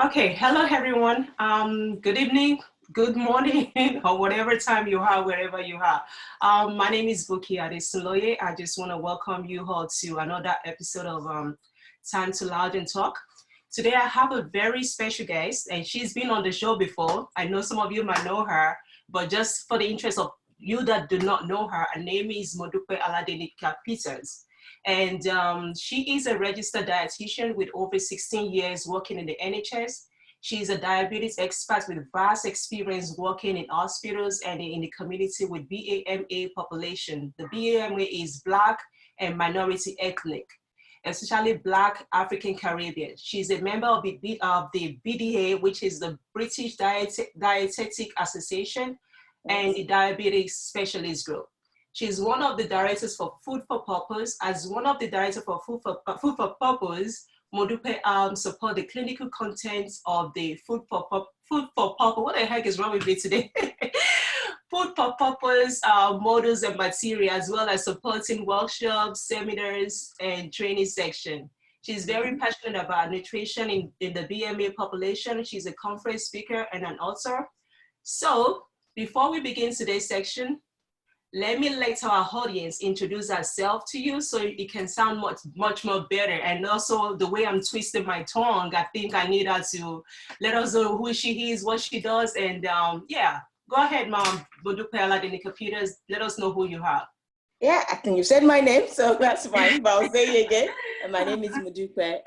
Okay, hello everyone. Good evening, good morning, or whatever time you are, wherever you are. My name is Bukky Adesunloye. I just want to welcome you all to another episode of Time to Loud and Talk. Today I have a very special guest, and she's been on the show before. I know some of you might know her, but just for the interest of you that do not know her, her name is Modupe Aladenika Peters. And she is a registered dietitian with over 16 years working in the NHS. She is a diabetes expert with vast experience working in hospitals and in the community with BAMA population. The BAMA is Black and minority ethnic, especially Black African Caribbean. She's a member of the BDA, which is the British Dietetic Association, and the Diabetes Specialist Group. She's one of the directors for Food for Purpose. As one of the directors for Food for Purpose, Modupe support the clinical contents of the Food for Purpose. What the heck is wrong with me today? Food for Purpose models and material, as well as supporting workshops, seminars, and training section. She's very passionate about nutrition in the BMA population. She's a conference speaker and an author. So before we begin today's section, let me let our audience introduce ourselves to you so it can sound much more better. And also the way I'm twisting my tongue, I think I need her to let us know who she is, what she does. And yeah, go ahead, Mom. Modupe Aladenika Peters, let us know who you are. Yeah, I think you said my name, so that's fine, but I'll say it again. My name is Modupe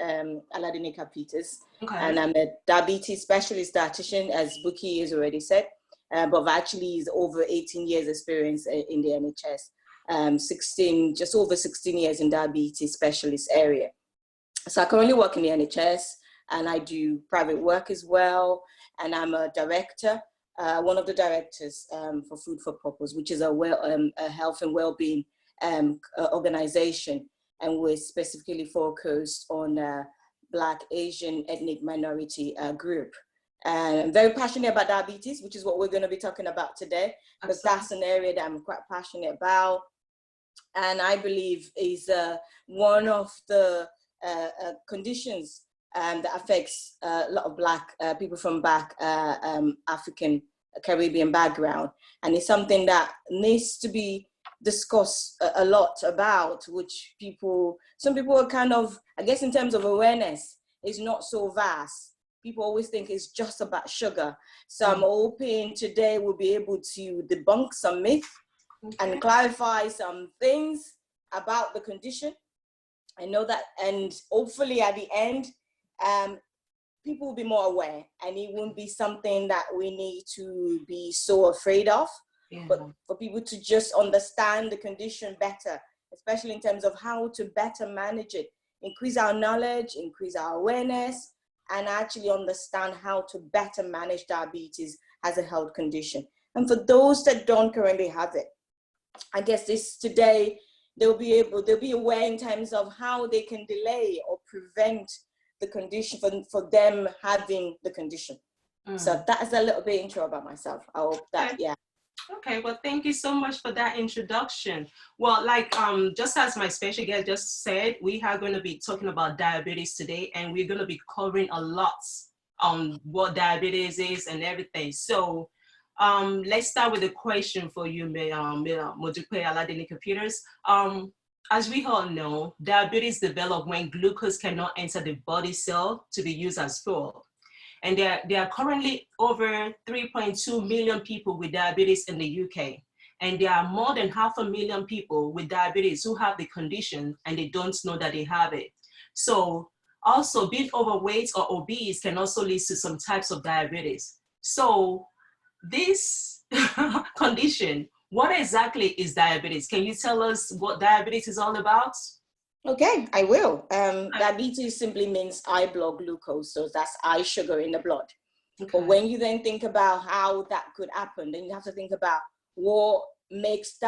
Aladenika Peters, and I'm a diabetes specialist dietitian, as Bukky has already said. But actually is over 18 years experience in the NHS, just over 16 years in diabetes specialist area. So I currently work in the NHS and I do private work as well. And I'm a director, one of the directors for Food for Purpose, which is a health and well-being organization. And we're specifically focused on Black, Asian, ethnic minority group. And I'm very passionate about diabetes, which is what we're going to be talking about today, because that's an area that I'm quite passionate about. And I believe is one of the conditions that affects a lot of Black people from Black African Caribbean background. And it's something that needs to be discussed a lot about, which some people are kind of, I guess in terms of awareness, is not so vast. People always think it's just about sugar. So I'm hoping today we'll be able to debunk some myths and clarify some things about the condition. I know that, and hopefully at the end, people will be more aware and it won't be something that we need to be so afraid of, but for people to just understand the condition better, especially in terms of how to better manage it, increase our knowledge, increase our awareness, and actually understand how to better manage diabetes as a health condition. And for those that don't currently have it, I guess today, they'll be aware in terms of how they can delay or prevent the condition for them having the condition. So that's a little bit intro about myself. I hope that, yeah. Okay, well, thank you so much for that introduction. Well, like just as my special guest just said, we are going to be talking about diabetes today, and we're going to be covering a lot on what diabetes is and everything. So let's start with a question for you, Modupe Aladenika Peters. As we all know, diabetes develops when glucose cannot enter the body cell to be used as fuel. And there are currently over 3.2 million people with diabetes in the UK. And there are more than 500,000 people with diabetes who have the condition and they don't know that they have it. So also being overweight or obese can also lead to some types of diabetes. So this condition, what exactly is diabetes? Can you tell us what diabetes is all about? Okay, I will. Diabetes simply means high blood glucose, so that's high sugar in the blood. Okay. But when you then think about how that could happen, then you have to think about what makes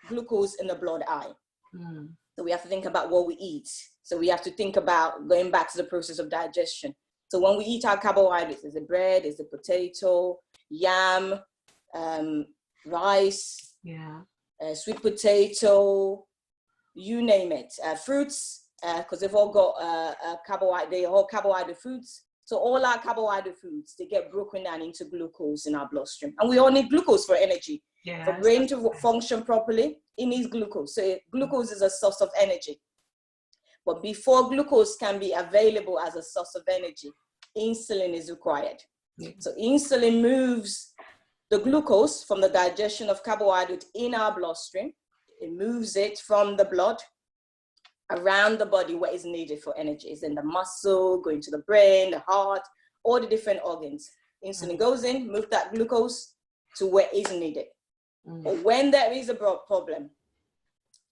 glucose in the blood high. So we have to think about what we eat. So we have to think about going back to the process of digestion. So when we eat our carbohydrates, is it bread, is it potato, yam, rice, sweet potato, you name it, fruits, because they've all got carbohydrate, all carbohydrate foods. So all our carbohydrate foods, they get broken down into glucose in our bloodstream. And we all need glucose for energy. Yes. For brain to function properly, it needs glucose. So glucose is a source of energy. But before glucose can be available as a source of energy, insulin is required. So insulin moves the glucose from the digestion of carbohydrate in our bloodstream. It moves it from the blood around the body where it's needed for energy. It's in the muscle, going to the brain, the heart, all the different organs. Insulin goes in, moves that glucose to where it's needed. But when there is a problem,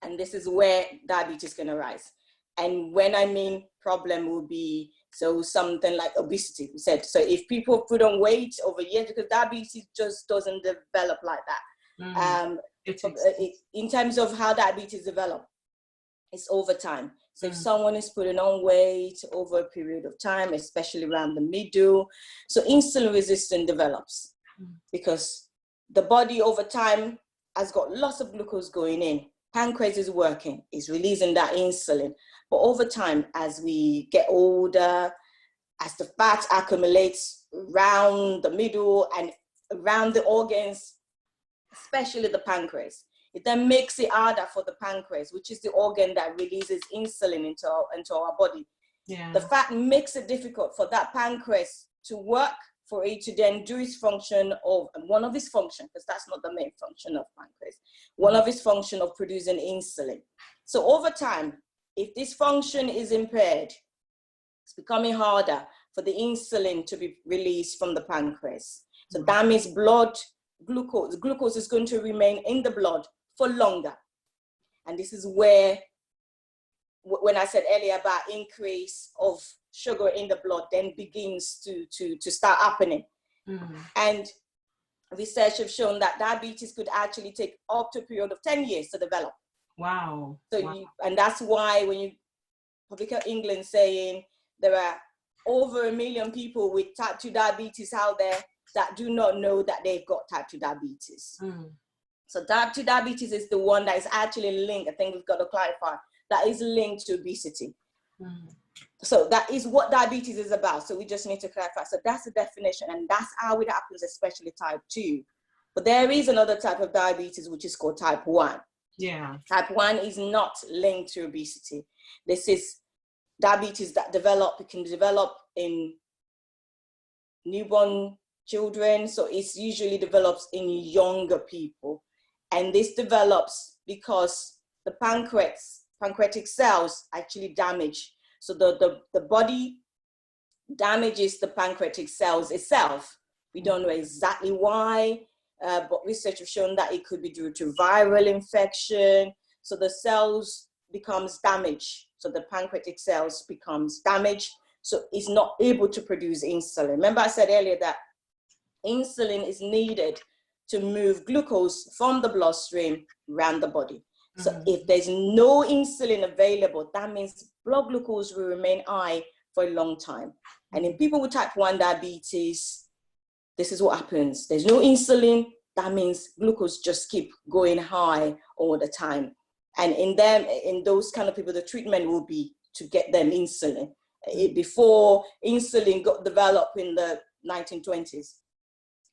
and this is where diabetes can arise. And when I mean problem will be, so something like obesity, we said. So if people put on weight over years, because diabetes just doesn't develop like that. In terms of how diabetes develops, it's over time. So if someone is putting on weight over a period of time, especially around the middle, so insulin resistance develops because the body over time has got lots of glucose going in. Pancreas is working, is releasing that insulin. But over time, as we get older, as the fat accumulates around the middle and around the organs, especially the pancreas, it then makes it harder for the pancreas, which is the organ that releases insulin into our body. Yeah. The fat makes it difficult for that pancreas to work, for it to then do its function of, one of its functions, because that's not the main function of pancreas, one of its function of producing insulin. So over time, if this function is impaired, it's becoming harder for the insulin to be released from the pancreas. So that means glucose is going to remain in the blood for longer. And this is where, when I said earlier about increase of sugar in the blood, then begins to start happening. And research have shown that diabetes could actually take up to a period of 10 years to develop. Wow. So and that's why when you, Public Health England saying there are over 1 million people with type 2 diabetes out there that do not know that they've got type 2 diabetes. So type 2 diabetes is the one that is actually linked, I think we've got to clarify, that is linked to obesity. So that is what diabetes is about. So we just need to clarify. So that's the definition, and that's how it happens, especially type 2. But there is another type of diabetes, which is called type 1. Yeah. Type 1 is not linked to obesity. This is diabetes that can develop in newborn children. So it's usually develops in younger people. And this develops because the pancreatic cells actually damage. So the body damages the pancreatic cells itself. We don't know exactly why, but research has shown that it could be due to viral infection. So the cells becomes damaged. So the pancreatic cells becomes damaged. So it's not able to produce insulin. Remember I said earlier that insulin is needed to move glucose from the bloodstream around the body. So if there's no insulin available, that means blood glucose will remain high for a long time. And in people with type 1 diabetes, this is what happens. There's no insulin, that means glucose just keep going high all the time. And in those kind of people, the treatment will be to get them insulin. Before insulin got developed in the 1920s,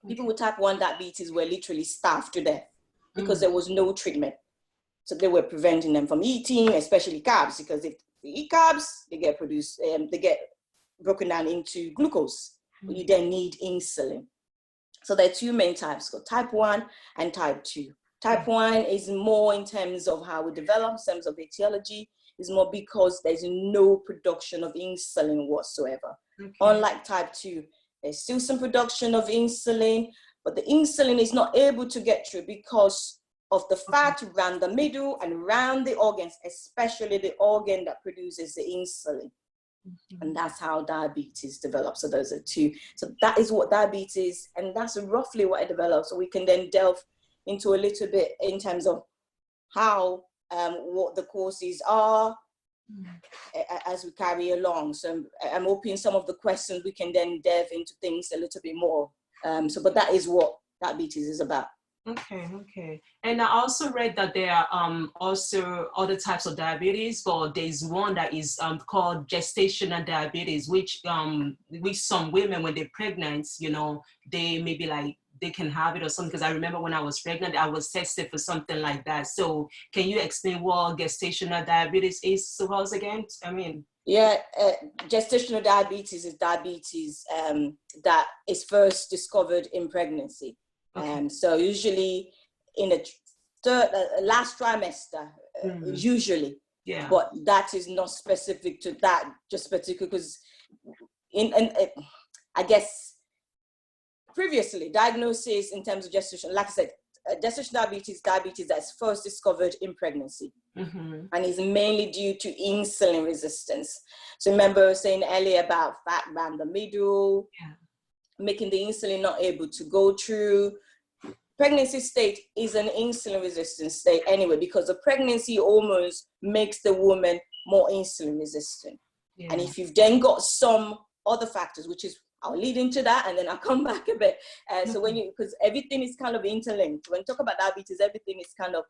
people with type 1 diabetes were literally starved to death because there was no treatment. So they were preventing them from eating, especially carbs, because if they eat carbs, they get broken down into glucose. You then need insulin. So there are two main types, called type 1 and type 2. Type 1 is more in terms of how it develops, in terms of etiology, is more because there's no production of insulin whatsoever. Unlike type 2, there's still some production of insulin, but the insulin is not able to get through because of the fat around the middle and around the organs, especially the organ that produces the insulin. And that's how diabetes develops. So those are two. So that is what diabetes, and that's roughly what it develops. So we can then delve into a little bit in terms of how, what the causes are as we carry along. So I'm hoping some of the questions we can then delve into things a little bit more. But that is what diabetes is about. Okay, okay. And I also read that there are also other types of diabetes, but there's one that is called gestational diabetes, which some women when they're pregnant, you know, they maybe like they can have it or something. Because I remember when I was pregnant, I was tested for something like that. So can you explain what gestational diabetes is to us again? I mean, Yeah, gestational diabetes is diabetes that is first discovered in pregnancy. okay. So usually in the last trimester, usually, Yeah. but that is not specific to that, just particular because I guess previously diagnosis in terms of gestation, like I said, gestational diabetes that's first discovered in pregnancy. And is mainly due to insulin resistance. So remember saying earlier about fat around the middle, making the insulin not able to go through. Pregnancy state is an insulin resistant state anyway, because the pregnancy hormones makes the woman more insulin resistant. Yeah. And if you've then got some other factors, which is, I'll lead into that and then I'll come back a bit. So when you, because everything is kind of interlinked. When you talk about diabetes, everything is kind of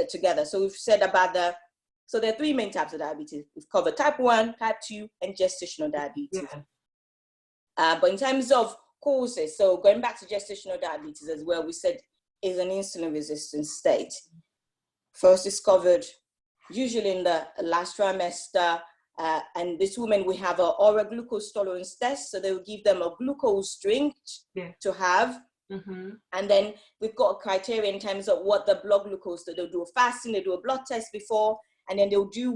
together. So we've said about so there are three main types of diabetes. We've covered type 1, type 2, and gestational diabetes. Yeah. But in terms of causes, so going back to gestational diabetes as well, we said is an insulin resistant state. First discovered usually in the last trimester. And this woman, we have an oral glucose tolerance test. So they will give them a glucose drink to have. And then we've got a criteria in terms of what the blood glucose, so they'll do a fasting, they do a blood test before, and then they'll do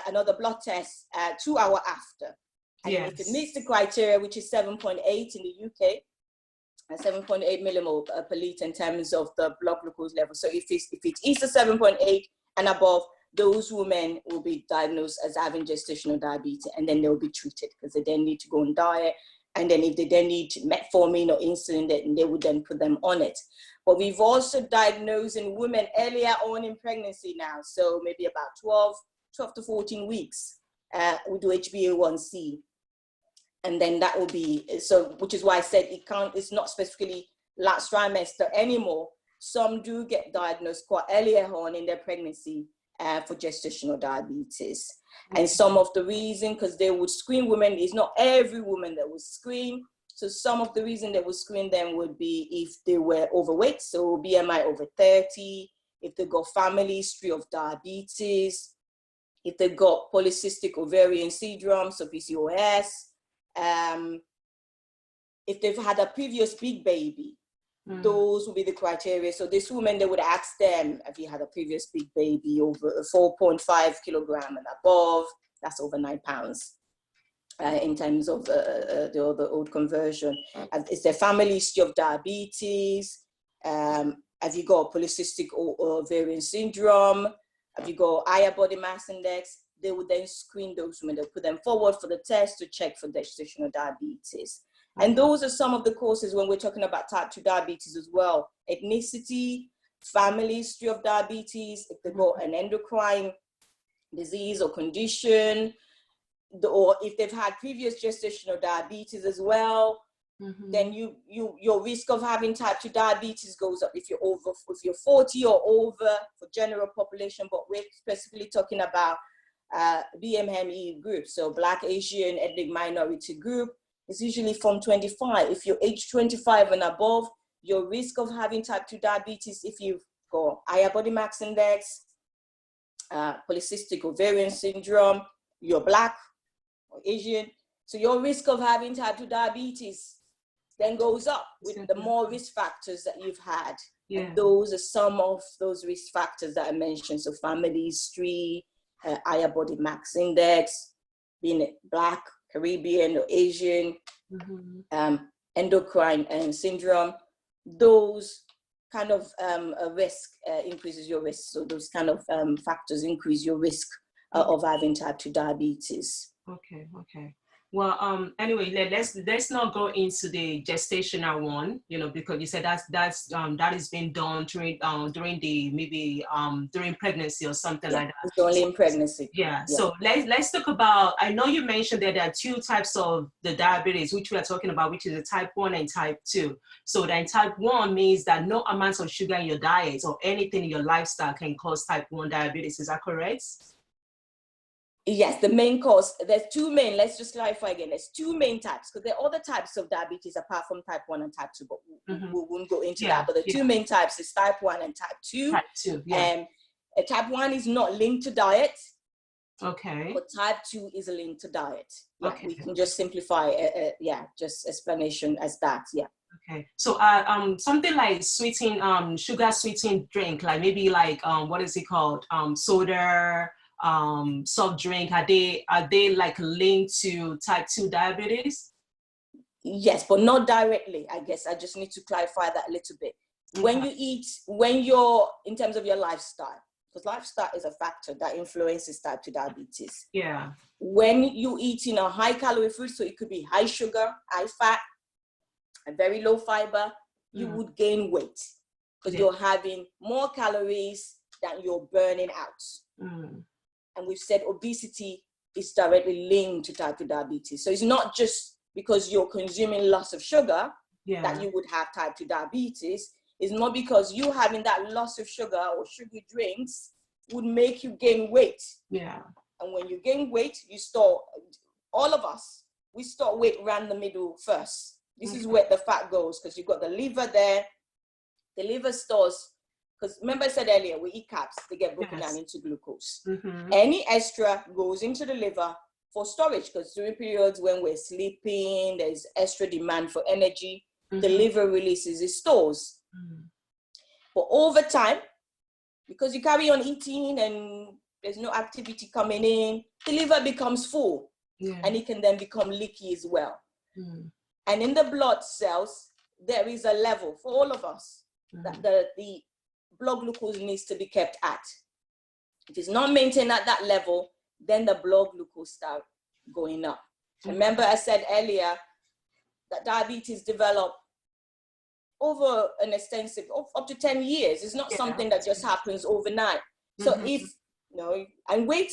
another blood test 2 hours after. And if it meets the criteria, which is 7.8 in the UK, and 7.8 millimole per liter in terms of the blood glucose level. So if it is a 7.8 and above, those women will be diagnosed as having gestational diabetes, and then they'll be treated because they then need to go on diet. And then if they then need metformin or insulin, they would then put them on it. But we've also diagnosed in women earlier on in pregnancy now. So maybe about 12 to 14 weeks, we do HbA1c. And then that will be, so which is why I said it's not specifically last trimester anymore. Some do get diagnosed quite earlier on in their pregnancy for gestational diabetes. And some of the reason, because they would screen women, is not every woman that would screen. So some of the reason they would screen them would be if they were overweight, so BMI over 30, if they got family history of diabetes, if they got polycystic ovarian syndrome, so PCOS, if they've had a previous big baby, those would be the criteria. So this woman, they would ask them, have you had a previous big baby over 4.5 kilogram and above? That's over 9 pounds in terms of the old conversion. Is there family history of diabetes? Have you got polycystic ovarian syndrome? Have you got higher body mass index? They would then screen those women. They'll put them forward for the test to check for gestational diabetes. And those are some of the causes when we're talking about type 2 diabetes as well. Ethnicity, family history of diabetes, if they've got an endocrine disease or condition, or if they've had previous gestational diabetes as well, then your risk of having type 2 diabetes goes up if you're 40 or over for general population, but we're specifically talking about BMME group, so Black, Asian, ethnic minority group. It's usually from 25. If you're age 25 and above, your risk of having type 2 diabetes, if you've got higher body mass index, polycystic ovarian syndrome, you're Black or Asian, so your risk of having type 2 diabetes then goes up with the more risk factors that you've had. And those are some of those risk factors that I mentioned. So family history, higher body mass index, being Black, Caribbean or Asian, endocrine syndrome, those kind of risk increases your risk. So those kind of factors increase your risk of having type 2 diabetes. Okay. Well, anyway, let's not go into the gestational one, you know, because you said that is being done during the maybe during pregnancy or something Yeah, like that. it's only in pregnancy. Yeah. Yeah. So let's talk about. I know you mentioned that there are two types of the diabetes, which we are talking about, which is the type 1 and type 2. So then type 1 means that no amounts of sugar in your diet or anything in your lifestyle can cause type 1 diabetes. Is that correct? Yes, the main cause, there's two main, let's just clarify again, there's two main types, because there are other types of diabetes apart from type 1 and type 2, but we won't go into that. But the two main types is type 1 and type 2. Type 2, yeah. Type 1 is not linked to diet. Okay. But type 2 is linked to diet. Yeah, okay. We can just simplify, just explanation as that, yeah. Okay, so something like sweetened, sugar sweetened drink, like maybe like what is it called? Soda, soft drink. Are they like linked to type 2 diabetes? Yes, but not directly. I guess I just need to clarify that a little bit. When you eat, when you're in terms of your lifestyle, because lifestyle is a factor that influences type 2 diabetes. Yeah. When you eat in a high calorie food, so it could be high sugar, high fat, and very low fiber, you would gain weight because you're having more calories than you're burning out. And we've said obesity is directly linked to type 2 diabetes. So it's not just because you're consuming lots of sugar that you would have type 2 diabetes. It's not because you having that loss of sugar or sugary drinks would make you gain weight. Yeah. And when you gain weight, you store, all of us, we store weight around the middle first. This is where the fat goes, because you've got the liver there. The liver stores, because remember I said earlier, we eat carbs, they get broken down into glucose. Any extra goes into the liver for storage, because during periods when we're sleeping, there's extra demand for energy, the liver releases its stores. But over time, because you carry on eating and there's no activity coming in, the liver becomes full, and it can then become leaky as well. And in the blood cells, there is a level for all of us that the blood glucose needs to be kept at. If it's not maintained at that level, then the blood glucose starts going up. Remember I said earlier that diabetes develop over an extensive, up to 10 years. It's not something that just happens overnight. So if, and weight,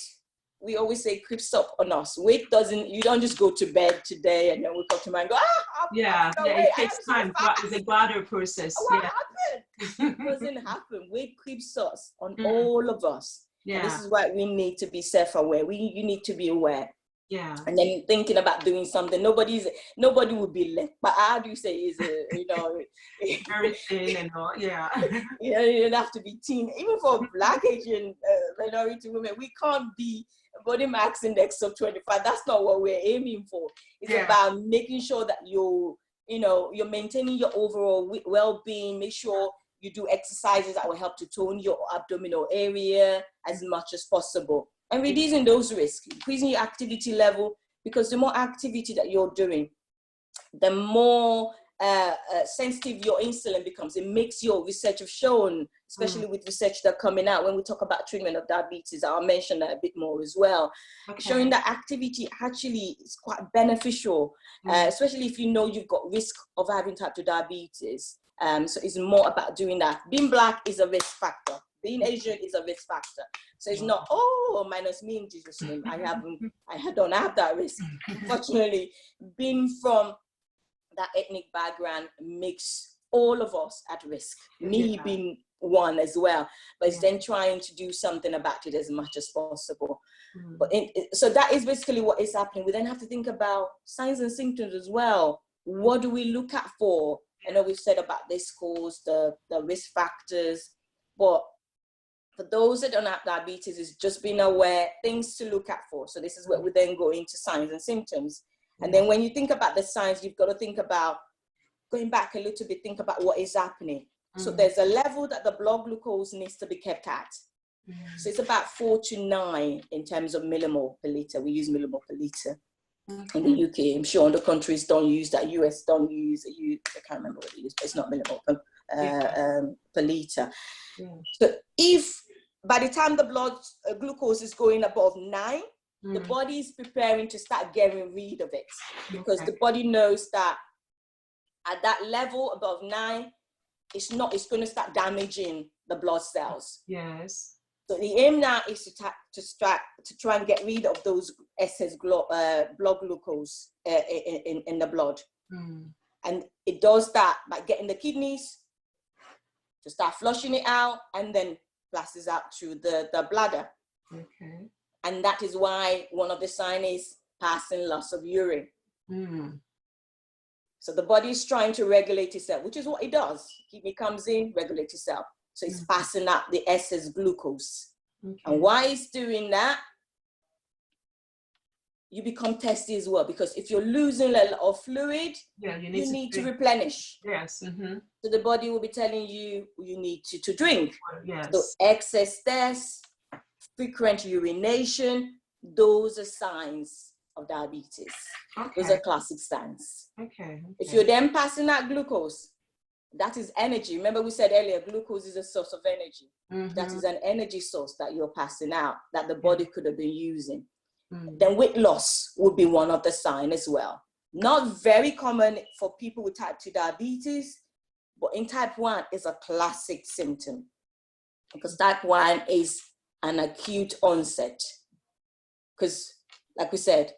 we always say creeps up on us. Weight doesn't, you don't just go to bed today and then wake up tomorrow and go, it takes time. It's a gradual process. What happened? It doesn't happen. Weight creeps us on all of us. And this is why we need to be self-aware. You need to be aware. Yeah. And then thinking about doing something, nobody would be left. But how do you say is very thin and all, you don't have to be teen. Even for Black Asian minority women, we can't be body mass index of 25. That's not what we're aiming for. It's about making sure that you're maintaining your overall well-being. Make sure you do exercises that will help to tone your abdominal area as much as possible. And reducing those risks, increasing your activity level, because the more activity that you're doing, the more sensitive your insulin becomes. It makes your research have shown, especially with research that are coming out, when we talk about treatment of diabetes, I'll mention that a bit more as well, showing that activity actually is quite beneficial, especially if you know you've got risk of having type 2 diabetes. So it's more about doing that. Being Black is a risk factor. Being Asian is a risk factor. So it's not, minus me in Jesus' name. I don't have that risk. Unfortunately, being from that ethnic background makes all of us at risk. Me being one as well. But it's then trying to do something about it as much as possible. But so that is basically what is happening. We then have to think about signs and symptoms as well. What do we look at for? I know we've said about this cause, the risk factors, but for those that don't have diabetes, is just being aware, things to look at for. So this is where we then go into signs and symptoms. And then when you think about the signs, you've got to think about, going back a little bit, think about what is happening. So there's a level that the blood glucose needs to be kept at. So it's about 4 to 9 in terms of millimole per liter. We use millimole per liter in the UK. I'm sure other countries don't use that. US don't use it. I can't remember what they use, but it's not millimole per liter. So if by the time the blood glucose is going above 9, the body is preparing to start getting rid of it, because the body knows that at that level above 9, it's going to start damaging the blood cells. Yes. So the aim now is to try and get rid of those excess blood glucose in the blood. And it does that by getting the kidneys to start flushing it out, and then passes out through the bladder. Okay. And that is why one of the signs is passing loss of urine. So the body is trying to regulate itself, which is what it does. Kidney comes in, regulates itself. So it's passing out the excess glucose. And why it's doing that, you become thirsty as well, because if you're losing a lot of fluid, you need to replenish. Yes. So the body will be telling you need to drink. Yes. So excess thirst, frequent urination, those are signs of diabetes. Those are classic signs. If you're then passing out glucose, that is energy. Remember we said earlier, glucose is a source of energy. That is an energy source that you're passing out that the body could have been using. Then weight loss would be one of the signs as well. Not very common for people with type 2 diabetes, but in type 1 is a classic symptom, because type 1 is an acute onset. Because like we said,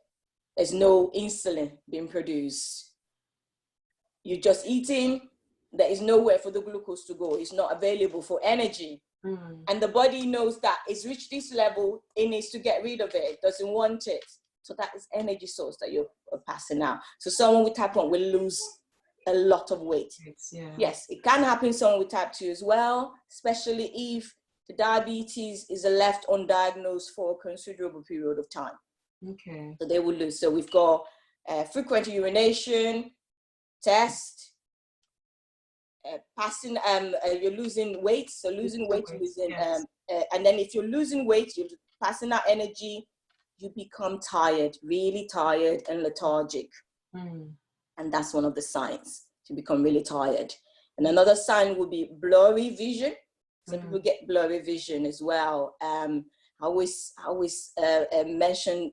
there's no insulin being produced. You're just eating, there is nowhere for the glucose to go. It's not available for energy. And the body knows that it's reached this level, it needs to get rid of it. It doesn't want it. So that is energy source that you're passing out. So someone with type 1 will lose a lot of weight. Yes, it can happen to someone with type 2 as well, especially if the diabetes is left undiagnosed for a considerable period of time. So they will lose. So we've got frequent urination, test, passing, you're losing weight. So losing weight, and then if you're losing weight, you're passing out energy, you become tired, really tired and lethargic. And that's one of the signs, to become really tired. And another sign would be blurry vision. Some people get blurry vision as well. I always mention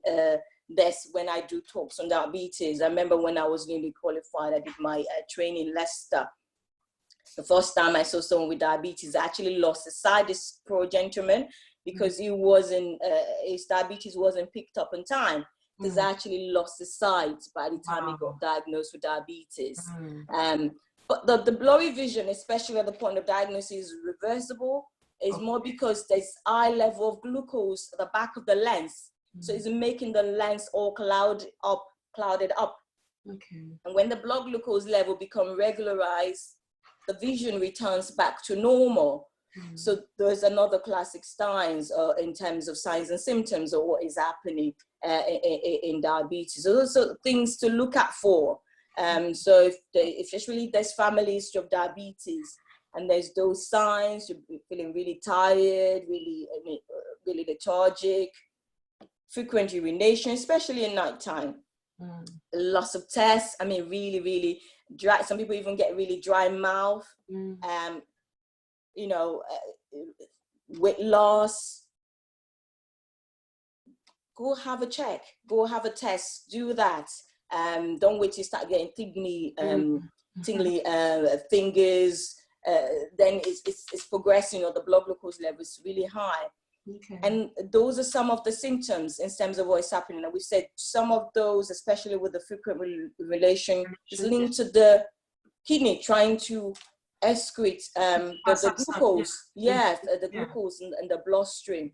this when I do talks on diabetes. I remember when I was newly qualified, I did my training in Leicester. The first time I saw someone with diabetes, I actually lost his sight, this poor gentleman, because he wasn't, his diabetes wasn't picked up in time. He's actually lost his sight by the time he got diagnosed with diabetes. But the blurry vision, especially at the point of diagnosis, is reversible. It's more because there's high level of glucose at the back of the lens. So it's making the lens all clouded up. And when the blood glucose level become regularized, the vision returns back to normal. So there's another classic signs in terms of signs and symptoms of what is happening in diabetes. So those are things to look at for. So if especially there's family history of diabetes and there's those signs, you're feeling really tired, really lethargic, frequent urination, especially in nighttime, loss of taste. I mean, really dry. Some people even get really dry mouth. Weight loss. Go have a check. Go have a test. Do that. Don't wait till you start getting tingly fingers. Then it's progressing, or the blood glucose level is really high. And those are some of the symptoms in terms of what's happening. And we said some of those, especially with the frequent relation, is linked to the kidney trying to excrete the glucose. Yes, the glucose in the bloodstream.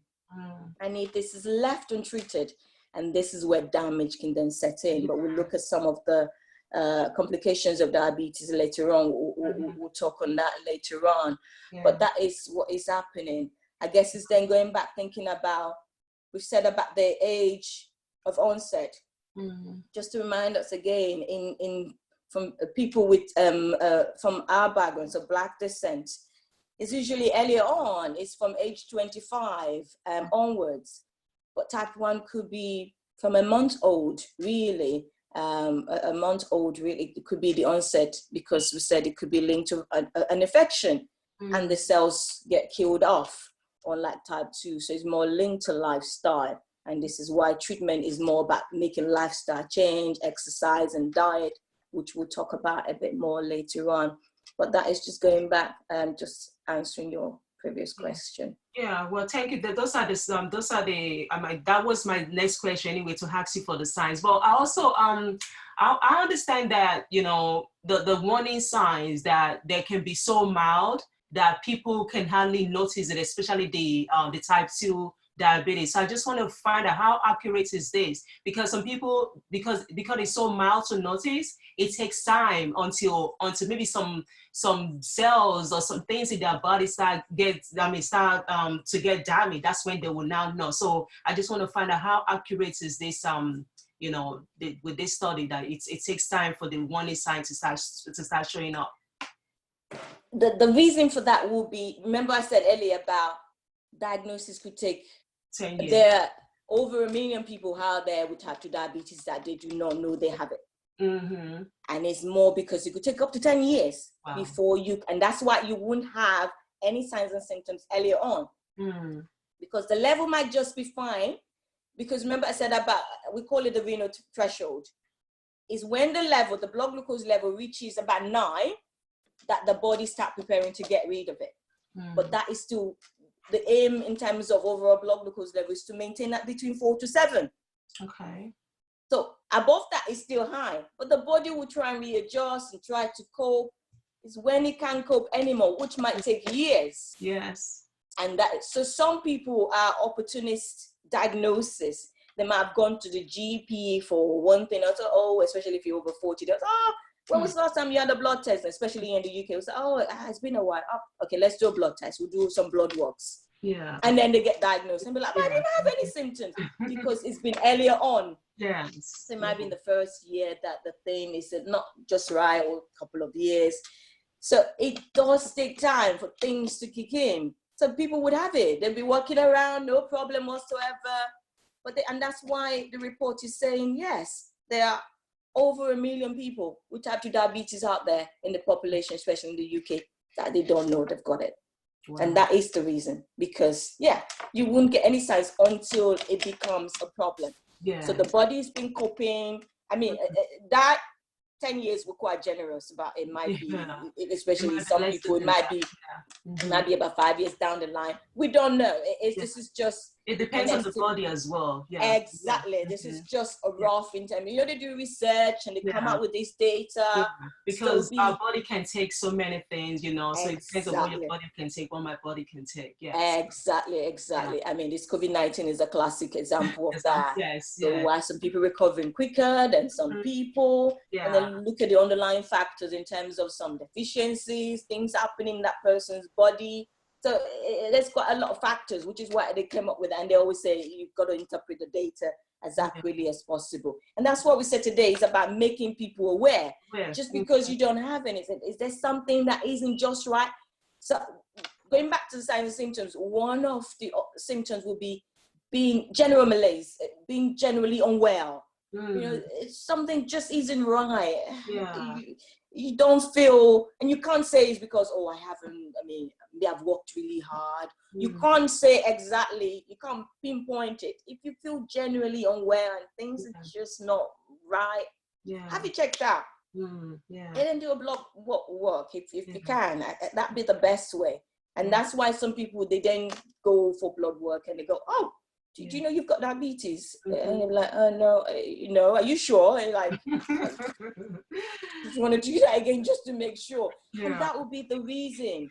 And if this is left untreated, and this is where damage can then set in. But we'll look at some of the complications of diabetes later on. We'll talk on that later on. But that is what is happening. I guess it's then going back thinking about, we've said about the age of onset. Just to remind us again, from people with from our background, so Black descent, it's usually earlier on. It's from age 25 onwards. But type 1 could be from a month old, really. A month old, really, it could be the onset, because we said it could be linked to an infection and the cells get killed off, unlike type 2. So it's more linked to lifestyle. And this is why treatment is more about making lifestyle change, exercise and diet, which we'll talk about a bit more later on. But that is just going back and just answering your previous question. Yeah, well, thank you. That was my next question anyway, to ask you for the signs. But I also, I understand that, you know, the warning signs, that they can be so mild that people can hardly notice it, especially the type 2 diabetes. So I just want to find out, how accurate is this? Because some people, because it's so mild to notice, it takes time until maybe some cells or some things in their body start to get damaged. That's when they will now know. So I just want to find out, how accurate is this, you know, with this study, that it takes time for the warning sign to start showing up. The reason for that will be, remember I said earlier about diagnosis could take 10 years. There are over 1 million people out there with type 2 diabetes that they do not know they have it. Mm-hmm. And it's more because it could take up to 10 years before you, and that's why you wouldn't have any signs and symptoms earlier on. Because the level might just be fine. Because remember I said about, we call it the renal threshold, is when the blood glucose level reaches about 9, that the body starts preparing to get rid of it. But that is still the aim in terms of overall blood glucose level, is to maintain that between 4 to 7. Okay. So above that is still high, but the body will try and readjust and try to cope. It's when it can't cope anymore, which might take years. Yes. And so some people are opportunist diagnosis. They might have gone to the GP for one thing, also, especially if you're over 40, they're when was the last time you had a blood test? Especially in the UK, it's it's been a while. Okay, let's do a blood test. We'll do some blood works. Yeah. And then they get diagnosed and be like, I didn't have any symptoms, because it's been earlier on. Yes. So it might be in the first year that the thing is not just right, or a couple of years. So it does take time for things to kick in. So people would have it. They'll be walking around, no problem whatsoever. And that's why the report is saying, yes, there are over 1 million people with type 2 diabetes out there in the population, especially in the UK, that they don't know they've got it. Wow. And that is the reason, because you wouldn't get any signs until it becomes a problem. Yeah. So the body's been coping. I mean, that 10 years were quite generous about it. Might be, especially some people, it might be about 5 years down the line. We don't know. This is just. It depends on the body as well. Yeah. Exactly. Yeah. This is just a rough in time. They do research and they come out with this data. Yeah. Because our body can take so many things, you know. So it depends on what your body can take, what my body can take. Yes. Exactly. Yeah. I mean, this COVID-19 is a classic example of that. Yes. So why some people recovering quicker than some people. Yeah. And then look at the underlying factors in terms of some deficiencies, things happening in that person's body. So there's quite a lot of factors, which is why they came up with it. And they always say you've got to interpret the data as accurately as possible. And that's what we said today, is about making people aware. Just because you don't have anything, is there something that isn't just right? So going back to the signs and symptoms, one of the symptoms will be being general malaise, being generally unwell. You know, it's something just isn't right. Yeah. You don't feel, and you can't say it's because, I've worked really hard. You can't say exactly, you can't pinpoint it. If you feel generally unwell and things are just not right, have you checked out? And then do a blood work if you can. That'd be the best way. And that's why some people, they then go for blood work and they go, do you know you've got diabetes? And they're like, no, are you sure? And like, just want to do that again just to make sure. And that would be the reason.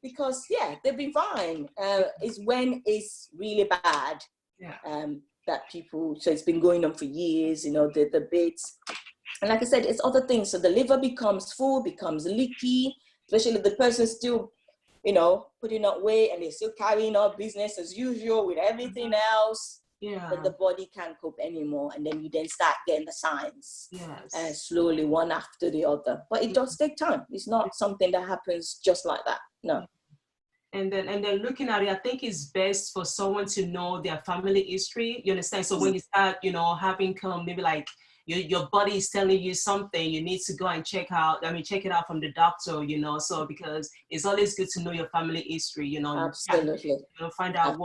Because, they've been fine. It's when it's really bad that people, so it's been going on for years, the bits. And like I said, it's other things. So the liver becomes full, becomes leaky, especially if the person's still putting on weight and they're still carrying on business as usual with everything else. But the body can't cope anymore. And then you then start getting the signs. And slowly, one after the other. But it does take time. It's not something that happens just like that. No. And then looking at it, I think it's best for someone to know their family history. You understand? So when you start, having maybe like your body is telling you something, you need to go and check it out from the doctor, so because it's always good to know your family history, Absolutely. Find out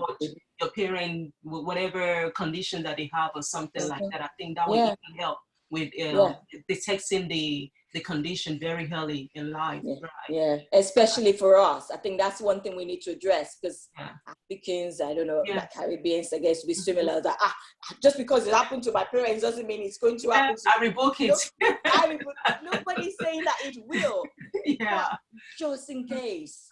your parent, whatever condition that they have or something like that. I think that would Yeah. even help with Yeah. detecting the condition very early in life. Yeah. Right. Yeah. Especially for us. I think that's one thing we need to address, because Yeah. Africans, I don't know, Yeah. like Caribbeans, I guess, to be similar. That just because it happened to my parents doesn't mean it's going to happen to I revoke it. Nobody's saying that it will. Yeah. But just in case.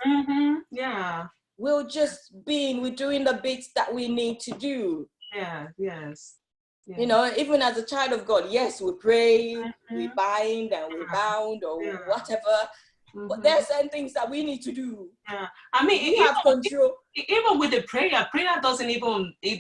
Yeah. We're doing the bits that we need to do. Yeah. Yes. Yeah. You know, even as a child of God, yes, we pray, we bind and we bound or whatever. But there are certain things that we need to do. Yeah. I mean, we have control. Even with the prayer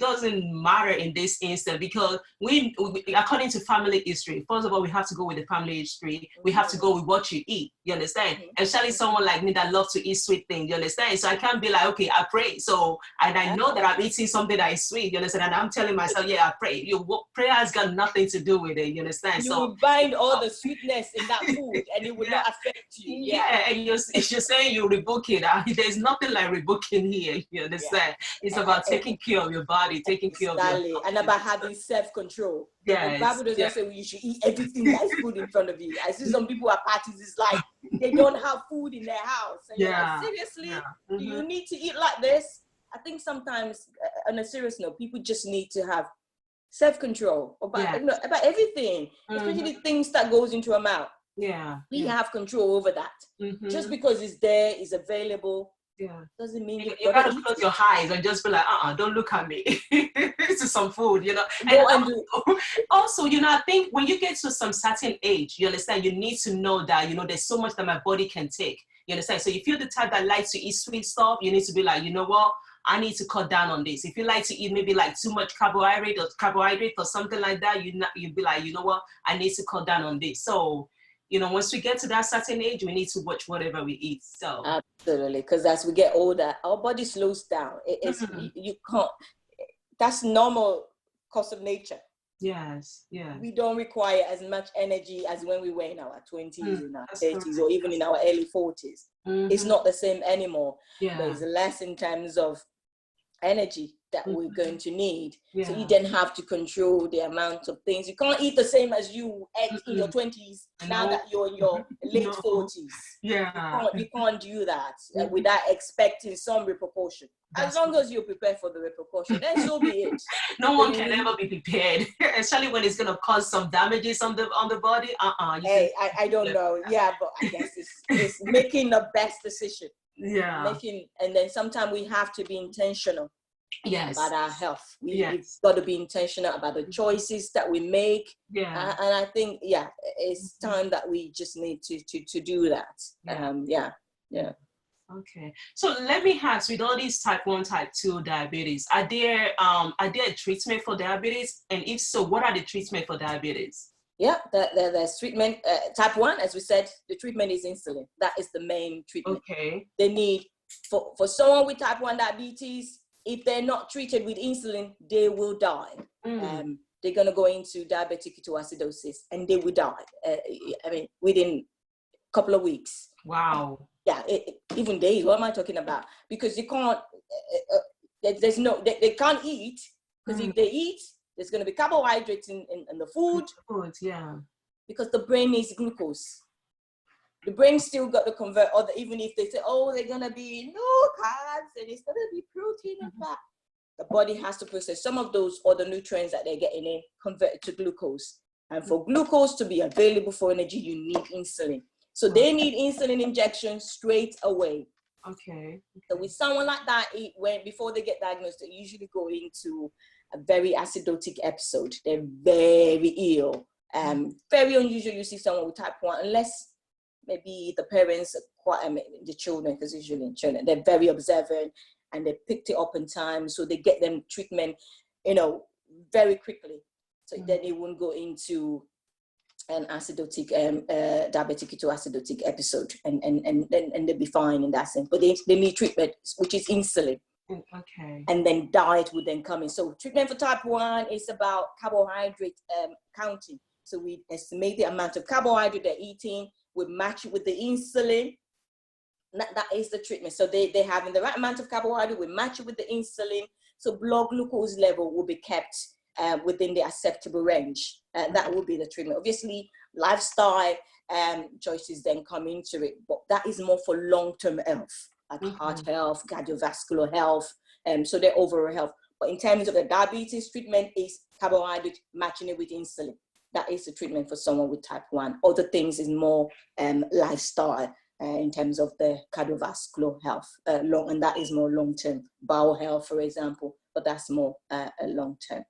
doesn't matter in this instance, because we according to family history, first of all, we have to go with the family history. We have to go with what you eat. You understand? Especially someone like me that loves to eat sweet things. You understand? So I can't be like, okay, I pray. So, and I know that I'm eating something that is sweet. You understand? And I'm telling myself, yeah, I pray. Prayer has got nothing to do with it. You understand? You will bind all the sweetness in that food, and it will not affect you. Yeah, and you're saying you revoke it. There's nothing like revoking here. You understand? It's about taking care of your body, taking care of your body. And about having self-control. Yeah, the Bible doesn't say you should eat everything that's food in front of you. I see some people at parties, it's like they don't have food in their house. And you're like, seriously? Do you need to eat like this? I think sometimes, on a serious note, people just need to have self-control about everything, especially things that goes into our mouth. Yeah, we have control over that. Just because it's there, is available, doesn't mean you gotta close your eyes and just be like, don't look at me. This is some food, you know. And also, you know, I think when you get to some certain age, you understand, you need to know that, you know, there's so much that my body can take. You understand? So if you're the type that likes to eat sweet stuff, you need to be like, you know what, I need to cut down on this. If you like to eat maybe like too much carbohydrate or something like that, you'd be like, you know what, I need to cut down on this. So, you know, once we get to that certain age, we need to watch whatever we eat. So absolutely, because as we get older, our body slows down. You can't. That's normal course of nature. Yes, yeah. We don't require as much energy as when we were in our 20s, in our 30s, or even in our early 40s. It's not the same anymore. Yeah. There's less in terms of energy that we're going to need. So you then have to control the amount of things. You can't eat the same as you ate in your 20s now that you're in your late 40s. Yeah. You can't do that without expecting some repercussion. As long as you're prepared for the repercussion, then so be it. No one can ever be prepared, especially when it's going to cause some damages on the body. I don't know. Yeah, but I guess it's making the best decision. Yeah. And then sometimes we have to be intentional. Yes. About our health. We've got to be intentional about the choices that we make. Yeah. And I think, it's time that we just need to do that. Yeah. Okay. So let me ask, with all these type 1, type 2 diabetes, are there a treatment for diabetes? And if so, what are the treatment for diabetes? Yeah, there's treatment. Type 1, as we said, the treatment is insulin. That is the main treatment. Okay. They need, for someone with type 1 diabetes, if they're not treated with insulin, they will die. They're going to go into diabetic ketoacidosis and they will die. Within a couple of weeks. Wow. Yeah, even days. What am I talking about? Because you can't, they can't eat, because if they eat, there's going to be carbohydrates in the food. Yeah. Because the brain needs glucose. The brain still got to convert, even if they say, they're going to be no carbs and it's going to be protein and fat. The body has to process some of those other nutrients that they're getting in, convert it to glucose. And for glucose to be available for energy, you need insulin. So they need insulin injections straight away. Okay. So with someone like that, before they get diagnosed, they usually go into a very acidotic episode. They're very ill. Very unusual you see someone with type 1, unless maybe the parents, the children, because usually children, they're very observant and they picked it up in time. So they get them treatment, very quickly. So then they won't go into an acidotic, diabetic ketoacidotic episode and they'll be fine in that sense. But they need treatment, which is insulin. Okay. And then diet would then come in. So treatment for type 1 is about carbohydrate counting. So we estimate the amount of carbohydrate they're eating, we match it with the insulin. That is the treatment. So they're having the right amount of carbohydrate, we match it with the insulin. So blood glucose level will be kept within the acceptable range. That will be the treatment. Obviously, lifestyle choices then come into it, but that is more for long-term health, like heart health, cardiovascular health, so their overall health. But in terms of the diabetes treatment, is carbohydrate matching it with insulin. That is the treatment for someone with type 1. Other things is more lifestyle in terms of the cardiovascular health, and that is more long-term. Bowel health, for example, but that's more long-term.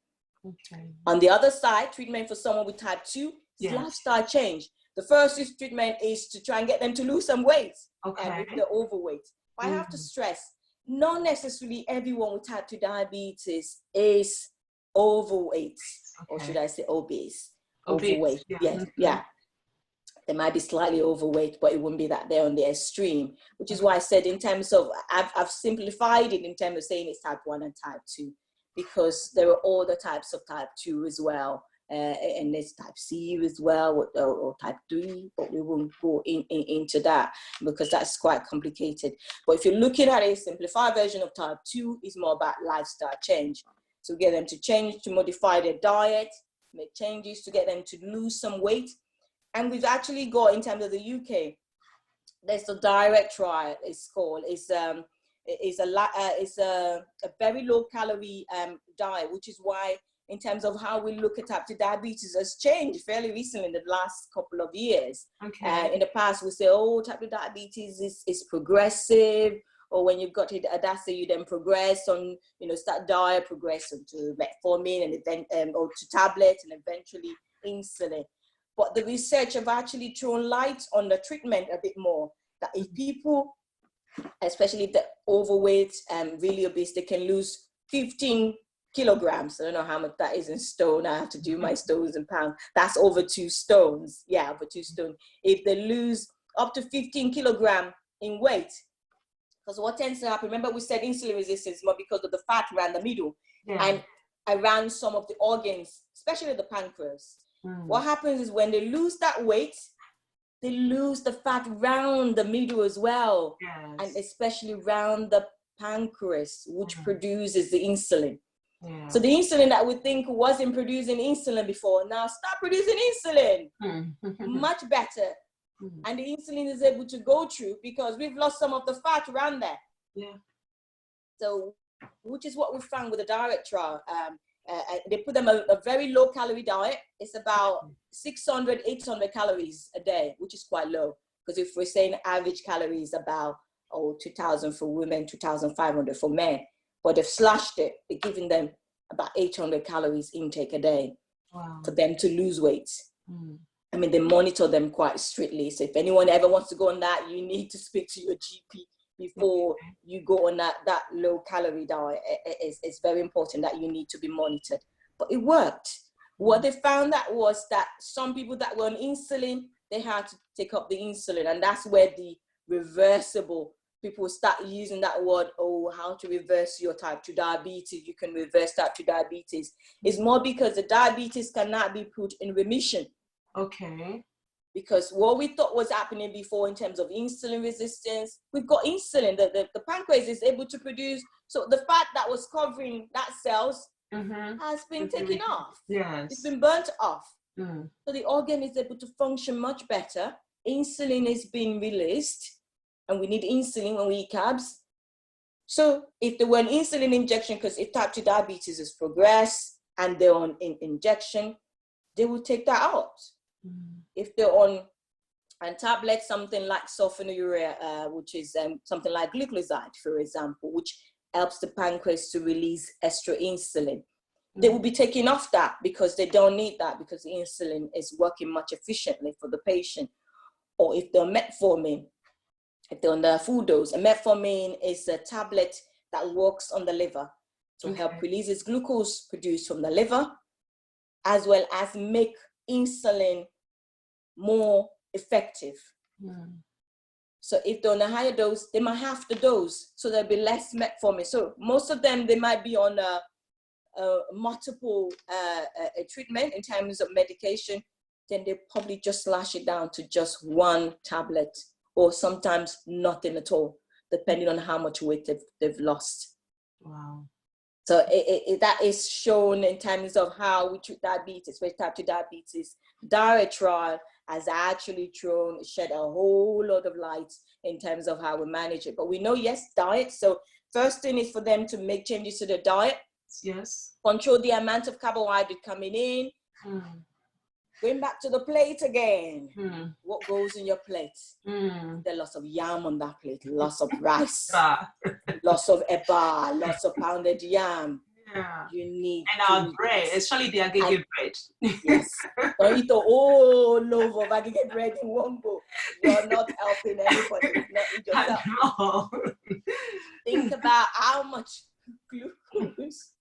Okay. On the other side, treatment for someone with type 2 is lifestyle change. The first treatment is to try and get them to lose some weight if they're overweight. But I have to stress, not necessarily everyone with type 2 diabetes is overweight, or should I say obese? Overweight, yeah. They might be slightly overweight, but it wouldn't be that they're on the extreme, which is why I said in terms of, I've simplified it in terms of saying it's type 1 and type 2, because there are all the types of type 2 as well. And there's type C as well, or type 3, but we won't go into that because that's quite complicated. But if you're looking at a simplified version of type 2, it's more about lifestyle change. So get them to change, to modify their diet, make changes to get them to lose some weight. And we've actually got, in terms of the UK, there's a direct trial, it's called. It's a very low calorie diet, which is why in terms of how we look at type 2 diabetes has changed fairly recently in the last couple of years. In the past, we say, oh, type 2 diabetes is progressive, or when you've got it, that's you then progress on, start diet, progress onto metformin, and then or to tablets, and eventually insulin. But the research have actually thrown light on the treatment a bit more, that if people, especially the overweight and really obese, they can lose 15 kilograms. I don't know how much that is in stone. I have to do my stones in pounds. That's over 2 stones. Yeah, over 2 stones. If they lose up to 15 kilograms in weight, because what tends to happen, remember we said insulin resistance more because of the fat around the middle and around some of the organs, especially the pancreas. What happens is when they lose that weight, they lose the fat around the middle as well, and especially around the pancreas, which produces the insulin. So the insulin that we think wasn't producing insulin before, now start producing insulin. Much better. And the insulin is able to go through because we've lost some of the fat around there. So, which is what we found with the direct trial. They put them a very low calorie diet. It's about 600, 800 calories a day, which is quite low. Because if we're saying average calories about 2,000 for women, 2,500 for men. But they've slashed it. They're giving them about 800 calories intake a day for them to lose weight. I mean, they monitor them quite strictly. So if anyone ever wants to go on that, you need to speak to your GP before you go on that low calorie diet. It's very important that you need to be monitored. But it worked. What they found that was that some people that were on insulin, they had to take up the insulin. And that's where the reversible, people start using that word, how to reverse your type 2 diabetes. You can reverse type 2 diabetes. It's more because the diabetes cannot be put in remission. Because what we thought was happening before in terms of insulin resistance, we've got insulin. The pancreas is able to produce. So the fat that was covering that cells has been taken off. It's been burnt off. So the organ is able to function much better. Insulin is being released. And we need insulin when we eat carbs. So if they were an insulin injection, because if type 2 diabetes has progressed and they're on injection, they will take that out. If they're on a tablet, something like sulfonylurea, which is something like glucoside, for example, which helps the pancreas to release extra insulin, they will be taking off that because they don't need that because the insulin is working much efficiently for the patient. Or if they're metformin, if they're on the full dose, and metformin is a tablet that works on the liver to help release its glucose produced from the liver, as well as make insulin more effective. So if they're on a higher dose, they might have to dose, so there'll be less metformin. So most of them, they might be on a multiple treatment in terms of medication, then they probably just slash it down to just one tablet, or sometimes nothing at all, depending on how much weight they've lost. So that is shown in terms of how we treat diabetes, especially type 2 diabetes. Diet trial has actually shed a whole lot of light in terms of how we manage it. But we know, yes, diet. So first thing is for them to make changes to the diet. Yes. Control the amount of carbohydrate coming in. Going back to the plate again. What goes in your plate? There's lots of yam on that plate, lots of rice, lots of eba, lots of pounded yam. Yeah. You need and our bread, especially the agege bread. Yes. Don't eat a whole loaf of agege bread in one go. You're not helping anybody. Not eat yourself. Think about how much glucose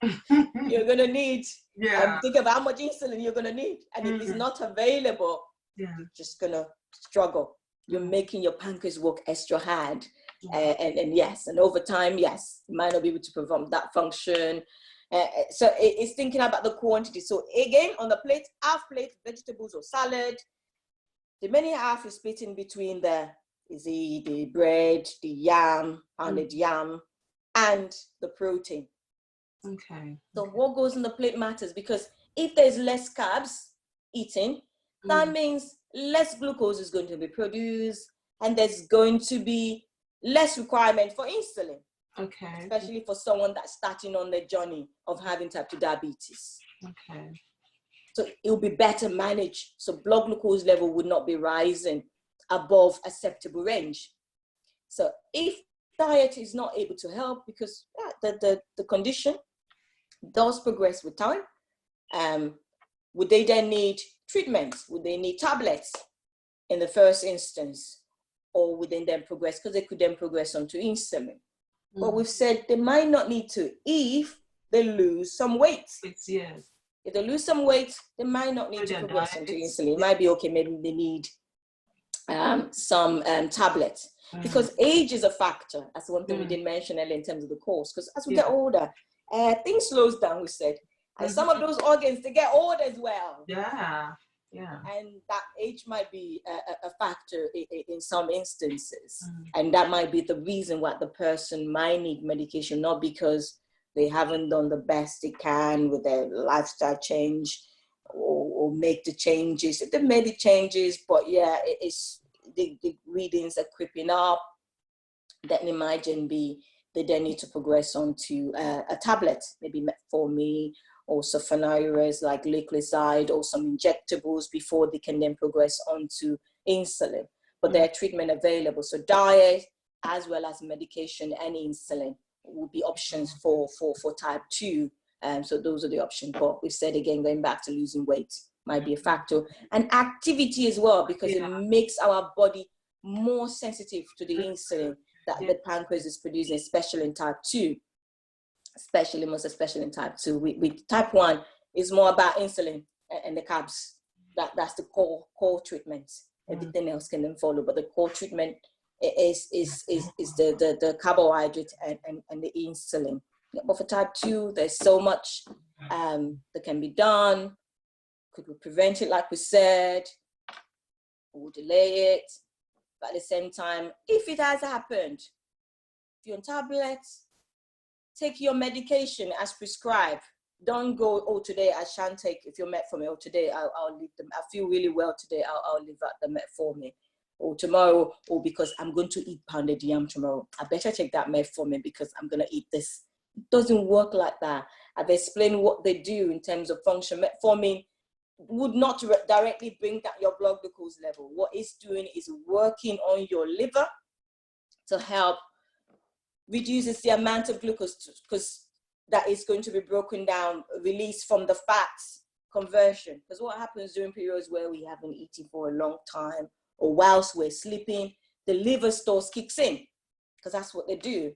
you're gonna need. Yeah. Think about how much insulin you're gonna need. And if it's not available, you're just gonna struggle. You're making your pancreas work extra hard. And yes, and over time, yes, you might not be able to perform that function. So it's thinking about the quantity. So again, on the plate, half plate, vegetables or salad. The remaining half is split in between the bread, the yam, pounded yam, and the protein. Okay. So what goes in the plate matters, because if there's less carbs eaten, that means less glucose is going to be produced, and there's going to be less requirement for insulin. Okay. Especially for someone that's starting on the journey of having type 2 diabetes. Okay. So it will be better managed. So blood glucose level would not be rising above acceptable range. So if diet is not able to help, because the condition does progress with time, would they then need treatment? Would they need tablets in the first instance? Or would they then progress, because they could then progress onto insulin? But we've said they might not need to if they lose some weight. Yes. If they lose some weight, they might not need to progress onto insulin. It might be okay, maybe they need some tablets. Because age is a factor. That's one thing we didn't mention earlier in terms of the course. Because as we get older, things slows down, we said. And some of those organs, they get old as well. Yeah. Yeah. And that age might be a factor in some instances. And that might be the reason why the person might need medication, not because they haven't done the best they can with their lifestyle change or make the changes. If they made the changes, but yeah, it's the readings are creeping up, then it might be they then need to progress onto a tablet, maybe metformin, or sulfonylureas like glycoside, or some injectables before they can then progress onto insulin. But there are treatment available. So diet, as well as medication and insulin, will be options for type 2. So those are the options. But we said again, going back to losing weight might be a factor. And activity as well, because it makes our body more sensitive to the insulin that the pancreas is producing, especially in type 2. Most especially in type 2. With type 1, is more about insulin and the carbs. That's the core treatment. Everything else can then follow, but the core treatment is the carbohydrate and the insulin. But for type 2, there's so much that can be done. Could we prevent it, like we said, or delay it? But at the same time, if it has happened, if you're on tablets, take your medication as prescribed. Don't go, oh, today I shan't take, if you're metformin, or today I'll leave them. I feel really well today, I'll leave out the metformin. Or tomorrow, or because I'm going to eat pounded yam tomorrow, I better take that metformin because I'm going to eat this. It doesn't work like that. I've explained what they do in terms of function. Metformin would not directly bring down your blood glucose level. What it's doing is working on your liver to help reduces the amount of glucose, because that is going to be broken down, released from the fats conversion. Because what happens during periods where we haven't eaten for a long time, or whilst we're sleeping, the liver stores kicks in, because that's what they do.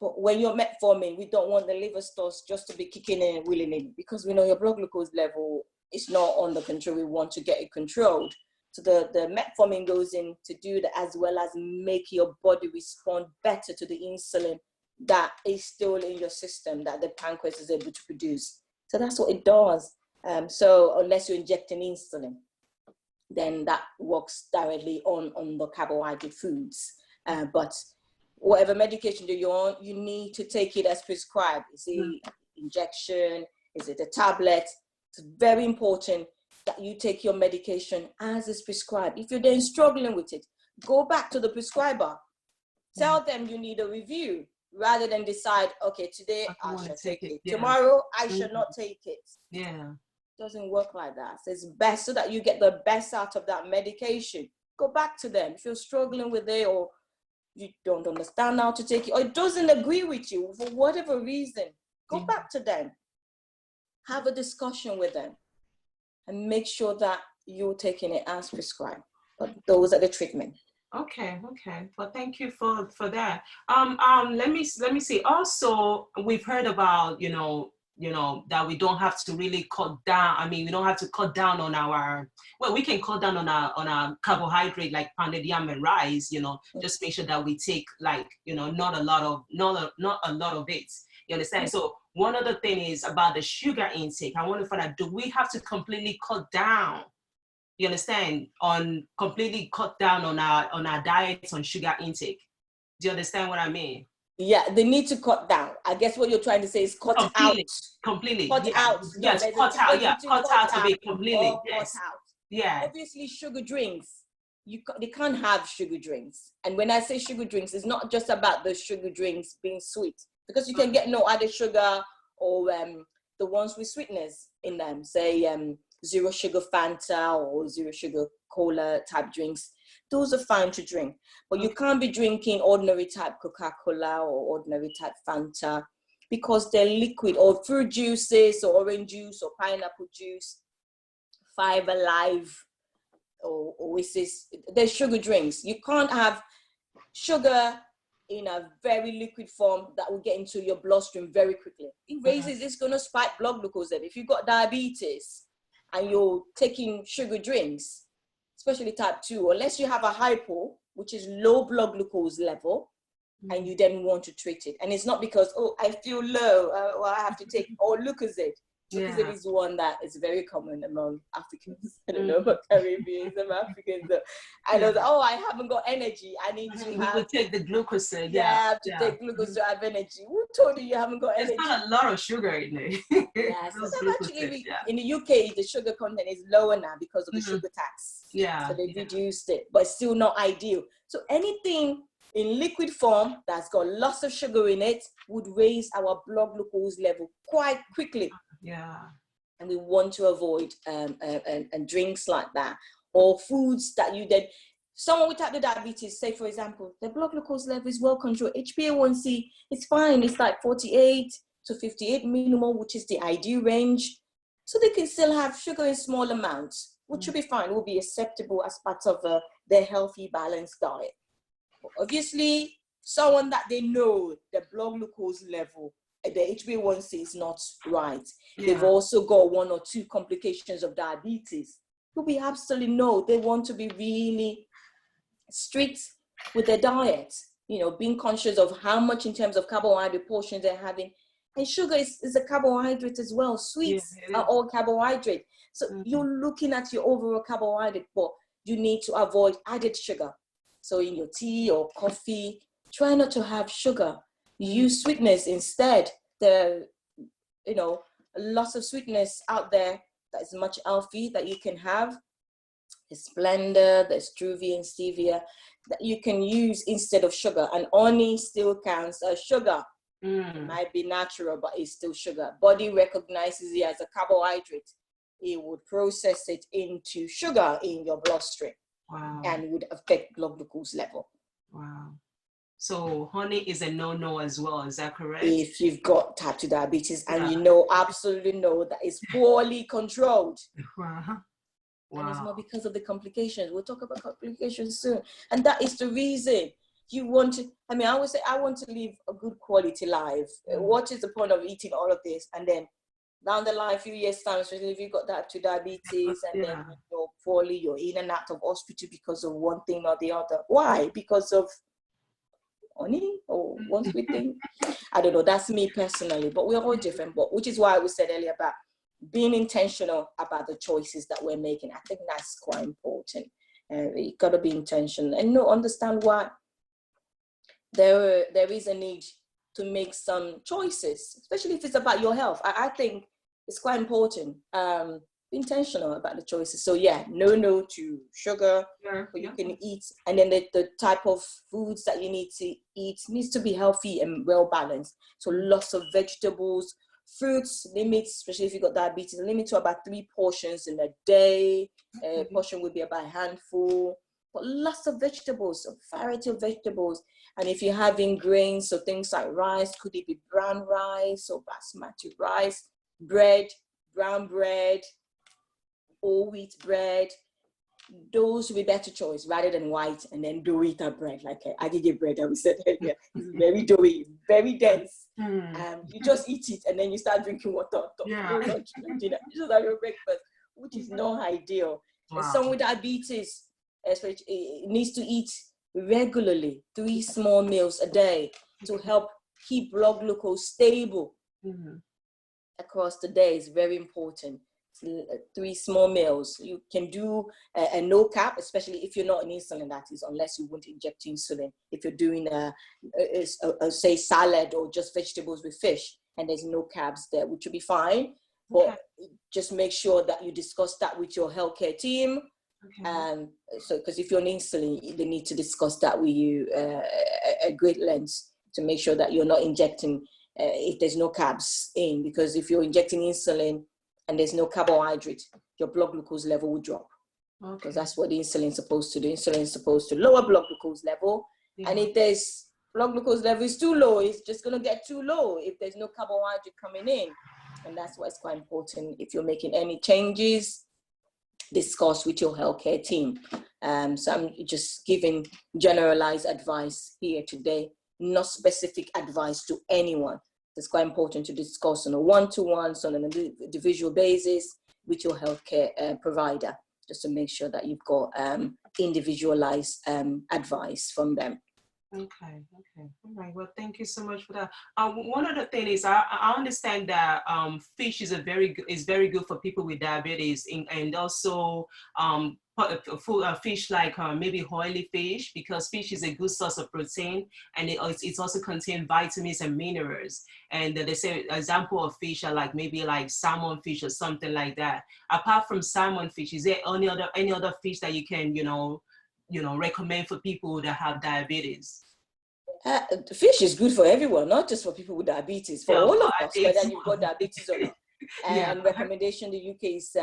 But when you're metformin, we don't want the liver stores just to be kicking in willy-nilly, because we know your blood glucose level is not under control. We want to get it controlled. So the metformin goes in to do that, as well as make your body respond better to the insulin that is still in your system, that the pancreas is able to produce. So that's what it does. So unless you're injecting insulin, then that works directly on the carbohydrate foods. But whatever medication that you're on, you need to take it as prescribed. Is it injection? Is it a tablet? It's very important that you take your medication as is prescribed. If you're then struggling with it, go back to the prescriber. Tell them you need a review rather than decide, okay, today I should take it. Yeah. Tomorrow I should not take it. Yeah. It doesn't work like that. So it's best so that you get the best out of that medication. Go back to them. If you're struggling with it or you don't understand how to take it or it doesn't agree with you for whatever reason, go back to them. Have a discussion with them and make sure that you're taking it as prescribed. But those are the treatment. Okay. Well, thank you for that. Let me see. Also, we've heard about, that we don't have to really cut down. I mean, we don't have to cut down on we can cut down on our carbohydrate like pounded yam and rice, just make sure that we take not a lot of it. You understand? So one other thing is about the sugar intake. I want to find out, do we have to completely cut down? You understand? Completely cut down on our diets on sugar intake. Do you understand what I mean? Yeah, they need to cut down. I guess what you're trying to say is cut out. Completely. Cut out. Yes, cut out. Yeah, cut out of it completely. Yes. Cut out. Yeah. Obviously, sugar drinks. They can't have sugar drinks. And when I say sugar drinks, it's not just about the sugar drinks being sweet, because you can get no added sugar or the ones with sweetness in them. Say zero sugar Fanta or zero sugar cola type drinks. Those are fine to drink, but you can't be drinking ordinary type Coca-Cola or ordinary type Fanta because they're liquid, or fruit juices or orange juice or pineapple juice, Five Alive or Oasis. They're sugar drinks. You can't have sugar in a very liquid form that will get into your bloodstream very quickly. It's going to spike blood glucose. If you've got diabetes and you're taking sugar drinks, especially type 2, unless you have a hypo, which is low blood glucose level, and you then want to treat it. And it's not because, I feel low, I have to take, or Lucozade. Lucozade is one that is very common among Africans. I don't know about Caribbean, some Africans. And I was I haven't got energy. I need to take the Glucosade. Yeah, I have to take glucose to have energy. Who told you haven't got energy? There's not a lot of sugar in it. Yeah, so actually, in the UK, the sugar content is lower now because of the sugar tax. Yeah. So they reduced it, but still not ideal. So anything in liquid form that's got lots of sugar in it would raise our blood glucose level quite quickly. Yeah. And we want to avoid and drinks like that, or foods that you then, someone with type 2 diabetes, say for example, their blood glucose level is well controlled. HbA1c is fine. It's like 48 to 58 minimum, which is the ideal range. So they can still have sugar in small amounts, which should be fine, will be acceptable as part of their healthy, balanced diet. But obviously, someone that they know the blood glucose level, the HbA1c is not right. Yeah. They've also got 1 or 2 complications of diabetes. We absolutely know they want to be really strict with their diet, being conscious of how much in terms of carbohydrate portions they're having. And sugar is a carbohydrate as well. Sweets are all carbohydrate. So you're looking at your overall carbohydrate, but you need to avoid added sugar. So in your tea or coffee, try not to have sugar. Use sweetness instead. There are, lots of sweetness out there that is much healthy that you can have. There's Splenda, there's Stevia and Stevia that you can use instead of sugar. And honey still counts as sugar. It might be natural, but it's still sugar. Body recognizes it as a carbohydrate. It would process it into sugar in your bloodstream. Wow. And would affect blood glucose level. Wow. So honey is a no-no as well, is that correct? If you've got type 2 diabetes and absolutely know that it's poorly controlled. Wow. And it's not because of the complications. We'll talk about complications soon. And that is the reason you want to, I always say, I want to live a good quality life. What is the point of eating all of this? And then down the line, a few years time, especially if you've got type 2 diabetes and then you're poorly, you're in and out of hospital because of one thing or the other. Why? Because of honey or one sweet thing? I don't know. That's me personally, but we're all different. But which is why we said earlier about being intentional about the choices that we're making. I think that's quite important. You got to be intentional and understand why there is a need to make some choices, especially if it's about your health. I think it's quite important. Be intentional about the choices. So yeah, no to sugar, but you can eat. And then the type of foods that you need to eat needs to be healthy and well balanced. So lots of vegetables, fruits, limits, especially if you've got diabetes, limit to about 3 portions in a day. A portion would be about a handful. But lots of vegetables, a variety of vegetables. And if you're having grains, so things like rice, could it be brown rice or basmati rice, bread, brown bread, whole wheat bread, those would be better choice rather than white and then Dorita bread, like agege bread that we said earlier. It's very doughy, very dense. You just eat it and then you start drinking water on top. No lunch, no dinner. You just have your breakfast, which is not ideal. And someone with diabetes, especially, needs to eat regularly, 3 small meals a day to help keep blood glucose stable across the day. Is very important. 3 small meals. You can do a no cap, especially if you're not on insulin, that is, unless you want to inject insulin. If you're doing say salad or just vegetables with fish and there's no carbs there, which will be fine. But just make sure that you discuss that with your healthcare team. So because if you're on insulin, they need to discuss that with you at great lengths to make sure that you're not injecting if there's no carbs in, because if you're injecting insulin and there's no carbohydrate, your blood glucose level will drop. Because that's what the insulin is supposed to do. Insulin is supposed to lower blood glucose level. And if there's blood glucose level is too low, it's just going to get too low if there's no carbohydrate coming in. And that's why it's quite important. If you're making any changes, discuss with your healthcare team. So I'm just giving generalized advice here today, not specific advice to anyone. It's quite important to discuss on a one-to-one, so on an individual basis with your healthcare provider, just to make sure that you've got individualized advice from them. Okay. All right. Well, thank you so much for that. One other thing is, I understand that fish is very good for people with diabetes, and also fish like maybe oily fish, because fish is a good source of protein, and it also contains vitamins and minerals. And they say example of fish are like maybe like salmon fish or something like that. Apart from salmon fish, is there any other fish that you can recommend for people that have diabetes? Fish is good for everyone, not just for people with diabetes, for all of us, whether you've got diabetes or not. And recommendation in the UK is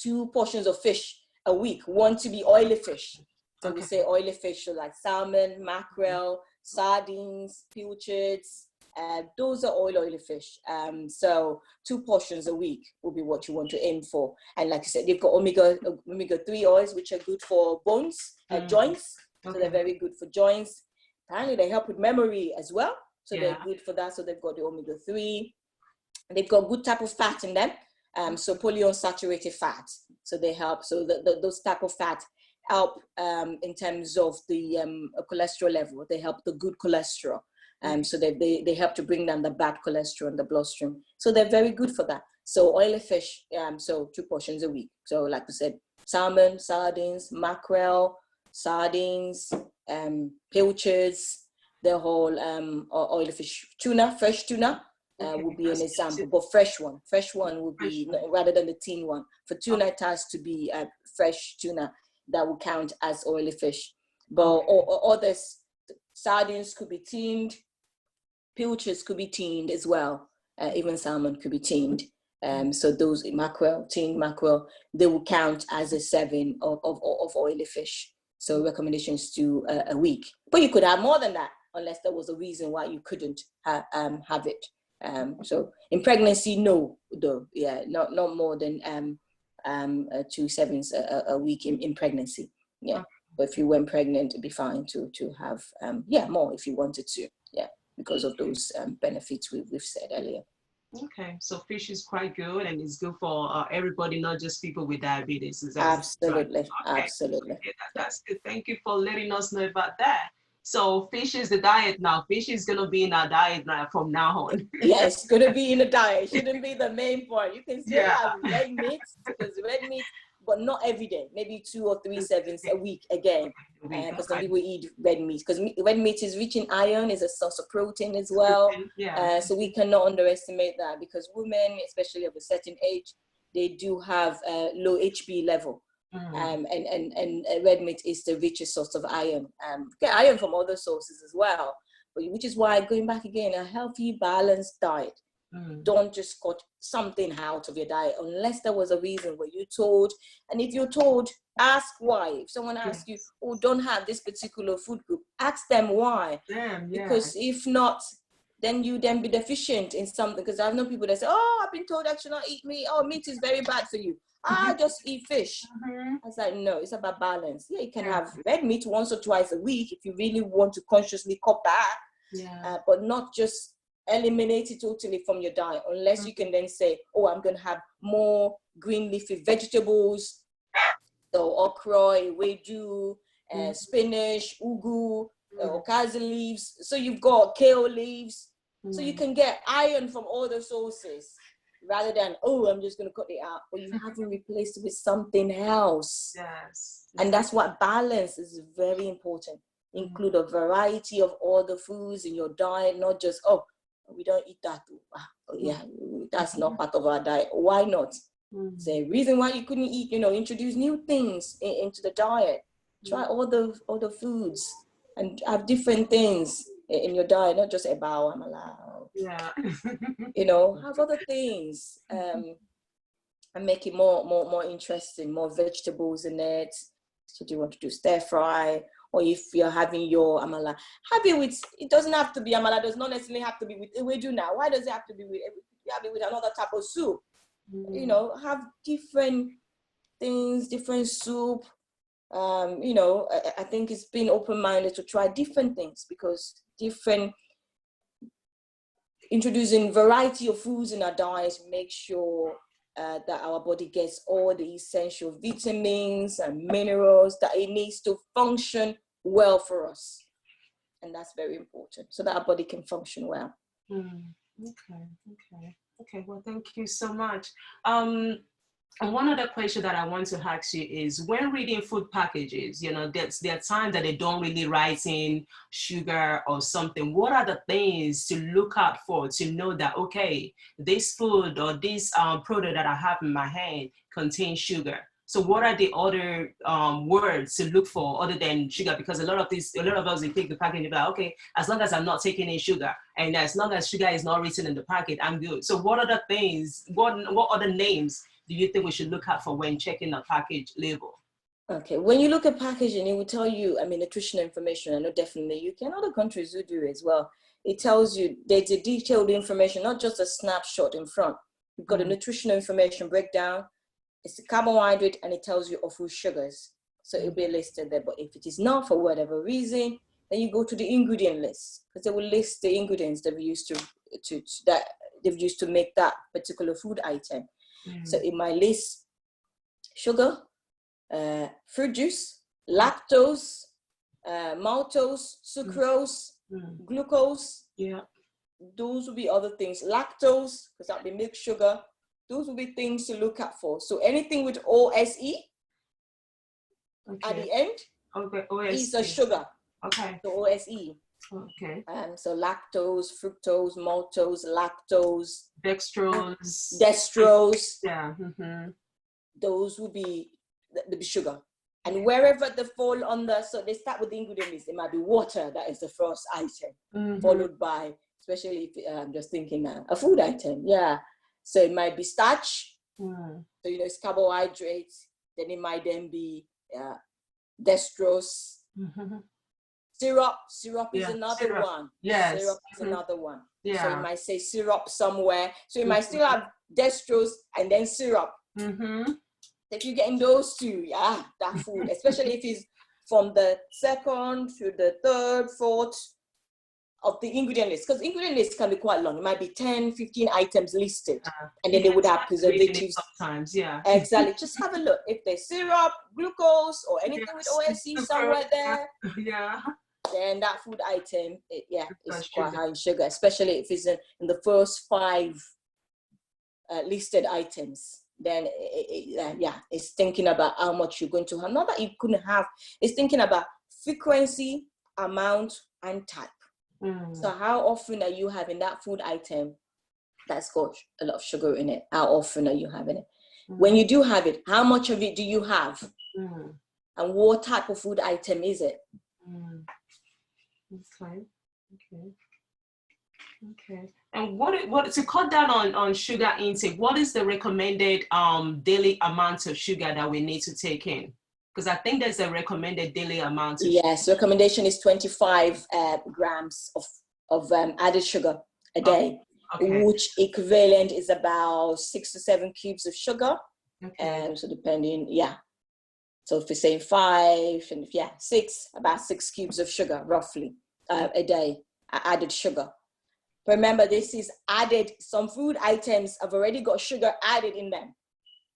2 portions of fish a week, one to be oily fish. So we say oily fish, so like salmon, mackerel, sardines, pilchards, those are oily fish. So 2 portions a week will be what you want to aim for. And like I said, they've got omega-3 oils, which are good for bones, joints. So they're very good for joints. Apparently they help with memory as well. So they're good for that. So they've got the omega-3. They've got good type of fat in them. So polyunsaturated fat. So they help. So those type of fat help in terms of the cholesterol level. They help the good cholesterol. So they help to bring down the bad cholesterol in the bloodstream. So they're very good for that. So oily fish, so 2 portions a week. So like we said, salmon, sardines, mackerel, sardines, pilchards, the whole oily fish. Tuna, fresh tuna would be an example, but fresh one would be, rather than the tin one. For tuna, it has to be fresh tuna that will count as oily fish. But others, sardines could be tinned, pilchards could be tinned as well. Even salmon could be tinned. So those tinned mackerel, they will count as a 7 of oily fish. So recommendations to a week. But you could have more than that, unless there was a reason why you couldn't have it. So in pregnancy, no, though, not more than 2 sevens a week in pregnancy. But if you weren't pregnant, it'd be fine to have more if you wanted to. Because of those benefits we've said earlier. Okay, so fish is quite good, and it's good for everybody, not just people with diabetes. Absolutely, absolutely. Okay, that's good. Thank you for letting us know about that. So fish is the diet now. Fish is going to be in our diet now from now on. Yes, it's going to be in the diet. It shouldn't be the main part. You can still have red meat, because red meat but not every day. Maybe 2 or 3 servings a week again, because some people eat red meat, because red meat is rich in iron, is a source of protein as well. So we cannot underestimate that, because women, especially of a certain age, they do have a low HB level. And red meat is the richest source of iron. Get iron from other sources as well, but which is why, going back again, a healthy, balanced diet. Don't just cut something out of your diet unless there was a reason where you're told. And if you're told, ask why. If someone asks you, oh, don't have this particular food group, ask them why. Because if not, then you then be deficient in something. Because I know people that say, oh, I've been told I should not eat meat. Oh, meat is very bad for you. I just eat fish. I was like, no, it's about balance. Yeah, you can have red meat once or twice a week if you really want to consciously cut back, but not just eliminate it totally from your diet, unless you can then say, oh, I'm going to have more green leafy vegetables, so okra, wedu, spinach, ugu, okazi leaves. So you've got kale leaves. So you can get iron from all the sources, rather than, oh, I'm just going to cut it out, or you haven't replaced it with something else. And that's what balance is very important. Include a variety of all the foods in your diet, not just, oh, we don't eat that. That's not part of our diet. Why not? The reason why you couldn't eat, introduce new things into the diet. Try all the foods and have different things in your diet, not just about amala. Have other things and make it more interesting, more vegetables in it. So do you want to do stir fry? Or if you're having your amala, have it with, it doesn't have to be amala, does not necessarily have to be with ewedu now. Why does it have to be with, you have it with another type of soup? Have different things, different soup. I think it's being open-minded to try different things, because introducing variety of foods in our diets make sure that our body gets all the essential vitamins and minerals that it needs to function well for us. And that's very important, so that our body can function well. Okay, well, thank you so much. And one other question that I want to ask you is, when reading food packages, there are times that they don't really write in sugar or something. What are the things to look out for to know that, okay, this food or this product that I have in my hand contains sugar? So what are the other words to look for other than sugar? Because a lot of us, we take the package and be like, okay, as long as I'm not taking in sugar, and as long as sugar is not written in the packet, I'm good. So what other things, what other names do you think we should look out for when checking a package label? Okay, when you look at packaging, it will tell you, nutritional information. I know definitely UK and other countries do as well. It tells you there's a detailed information, not just a snapshot in front. You've got a nutritional information breakdown. It's the carbohydrate, and it tells you of which sugars. So it'll be listed there. But if it is not, for whatever reason, then you go to the ingredient list, because they will list the ingredients they've used to make that particular food item. So it might list sugar, fruit juice, lactose, maltose, sucrose, glucose. Those will be other things. Lactose, because that'll be milk sugar. Those will be things to look out for. So anything with OSE at the end is a sugar. So OSE. So lactose, fructose, maltose, lactose, dextrose. Those will be the sugar. And wherever they fall under, so they start with the ingredient list. It might be water, that is the first item, followed by, especially if I'm just thinking a food item. So it might be starch, so it's carbohydrates. Then it might then be dextrose. Syrup is another one. Syrup is another one. So you might say syrup somewhere. So you might still have dextrose and then syrup. If you're getting those two, that food, especially if it's from the second to the third, fourth of the ingredient list, because ingredient list can be quite long. It might be 10, 15 items listed, and then they would have preservatives. Sometimes, exactly. Just have a look. If there's syrup, glucose, or anything with OSC somewhere there, then that food item, is quite high in sugar, especially if it's in the first 5 listed items. then it's thinking about how much you're going to have. Not that you couldn't have, it's thinking about frequency, amount, and type. So how often are you having that food item that's got a lot of sugar in it? How often are you having it? When you do have it, how much of it do you have? And what type of food item is it? Okay. And what to cut down on sugar intake, what is the recommended daily amount of sugar that we need to take in? Because I think there's a recommended daily amount of yes, sugar. Recommendation is 25 grams of added sugar a day, which equivalent is about 6 to 7 cubes of sugar. So depending, so if we're saying 5 and 6, about 6 cubes of sugar roughly a day, added sugar. Remember, this is added. Some food items have already got sugar added in them.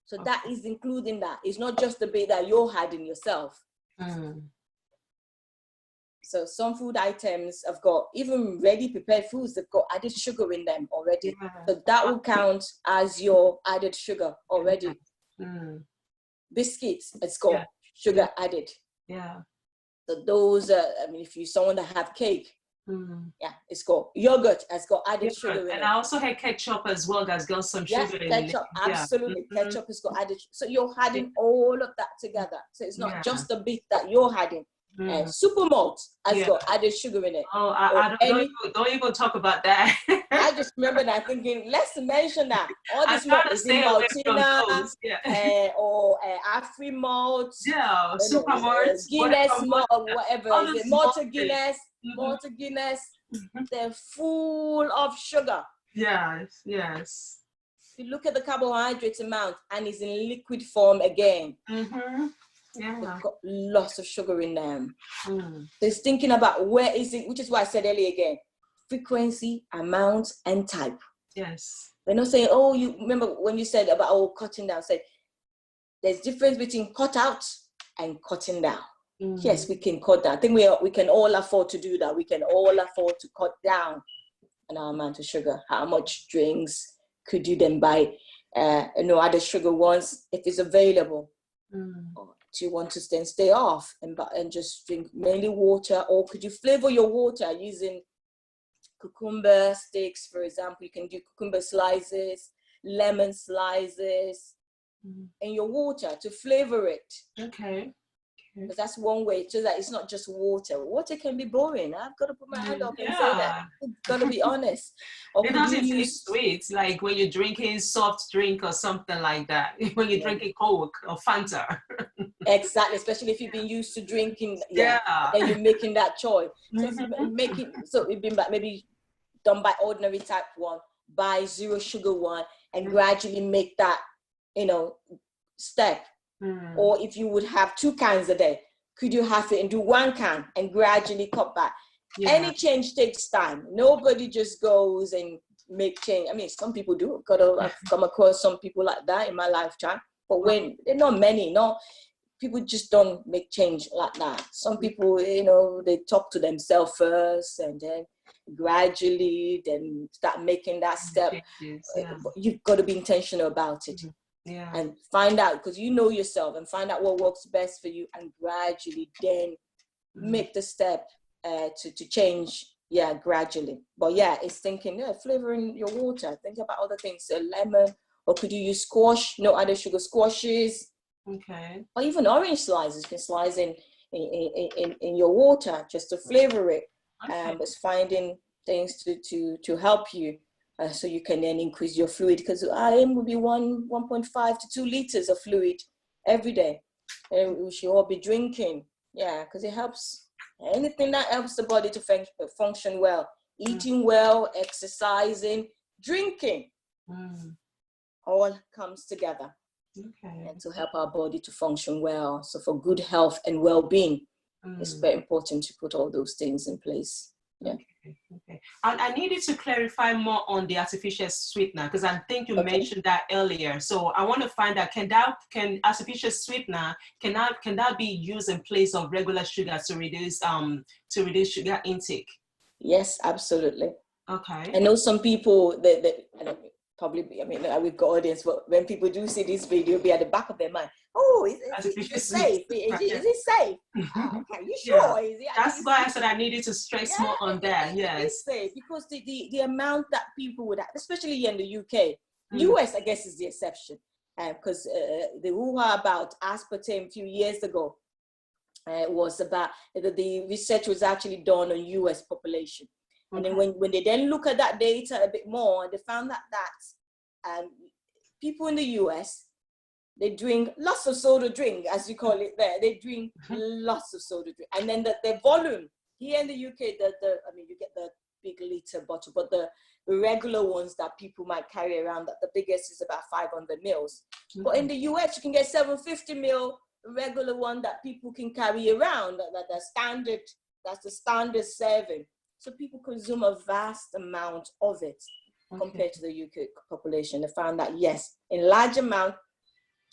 So that is including that. It's not just the bit that you're adding yourself. So some food items have got, even ready prepared foods, they've got added sugar in them already. So that will count as your added sugar already. Biscuits, it's got sugar added. So those are, I mean, if you're someone that have cake, it's got yogurt has got added sugar in it. And I also had ketchup as well that's got some sugar in it. Ketchup, absolutely. Ketchup has got added. So you're adding all of that together. So it's not just the bit that you're adding. Super malt has got added sugar in it. Oh, don't even talk about that. I just remember that thinking, let's mention that. All this malt is in Maltina, or Afri malt, super malt, Guinness malt, or whatever. Is it Malta Guinness? Malta Guinness, they're full of sugar. Yes. If you look at the carbohydrate amount, and it's in liquid form again. They've got lots of sugar in them. So it's thinking about where is it, which is why I said earlier again, frequency, amount, and type. Yes. They're not saying, oh, you remember when you said about cutting down, say there's difference between cut out and cutting down. Yes, we can cut down. I think we can all afford to do that. We can all afford to cut down on our amount of sugar. How much drinks could you then buy? Added sugar ones if it's available. Or do you want to then stay off and just drink mainly water? Or could you flavor your water using cucumber sticks, for example? You can do cucumber slices, lemon slices in your water to flavor it. Because that's one way, so that it's not just water. Water can be boring. I've got to put my hand up and say that. I've got to be honest. Or it doesn't taste sweet, like when you're drinking soft drink or something like that. When you're drinking Coke or Fanta. Exactly, especially if you've been used to drinking, then you're making that choice. So it'd be maybe done by ordinary type one, by zero sugar one, and gradually make that, step. Or if you would have 2 cans a day, could you have it and do 1 can and gradually cut back? Any change takes time. Nobody just goes and make change. I mean, some people do. I've come across some people like that in my lifetime, but when they're not many, people just don't make change like that. Some people, they talk to themselves first and then gradually then start making that step. You've got to be intentional about it. And find out, because you know yourself, and find out what works best for you, and gradually then make the step to change. Gradually. But it's thinking, flavoring your water. Think about other things, lemon, or could you use squash? No added sugar squashes. Or even orange slices. You can slice in your water just to flavor it. It's finding things to help you. So you can then increase your fluid, because our aim would be 1.5 to 2 liters of fluid every day. And we should all be drinking, because it helps. Anything that helps the body to function well, eating well, exercising, drinking, all comes together and to help our body to function well. So for good health and well-being, it's very important to put all those things in place. Okay. I needed to clarify more on the artificial sweetener, because I think you mentioned that earlier. So I want to find out, can artificial sweetener, can that be used in place of regular sugar to reduce sugar intake? Yes, absolutely. Okay. I know some people that probably, I mean, we've got audience, but when people do see this video, it'll be at the back of their mind. Oh, is it safe? Is it safe? Okay, are you sure? Yeah. Is it, That's why I said I needed to stress more on that. Yes. It is safe because the amount that people would have, especially here in the UK, US, I guess, is the exception. Because the hoo-ha about aspartame a few years ago was about, the research was actually done on US population. And then when they then look at that data a bit more, they found that people in the US, they drink lots of soda drink, as you call it there. They drink lots of soda drink. And then the volume, here in the UK, I mean, you get the big liter bottle, but the regular ones that people might carry around, that the biggest is about 500 mils. But in the US, you can get 750 mil regular one that people can carry around, that's the standard serving. So people consume a vast amount of it compared to the UK population. They found that, yes, in large amount,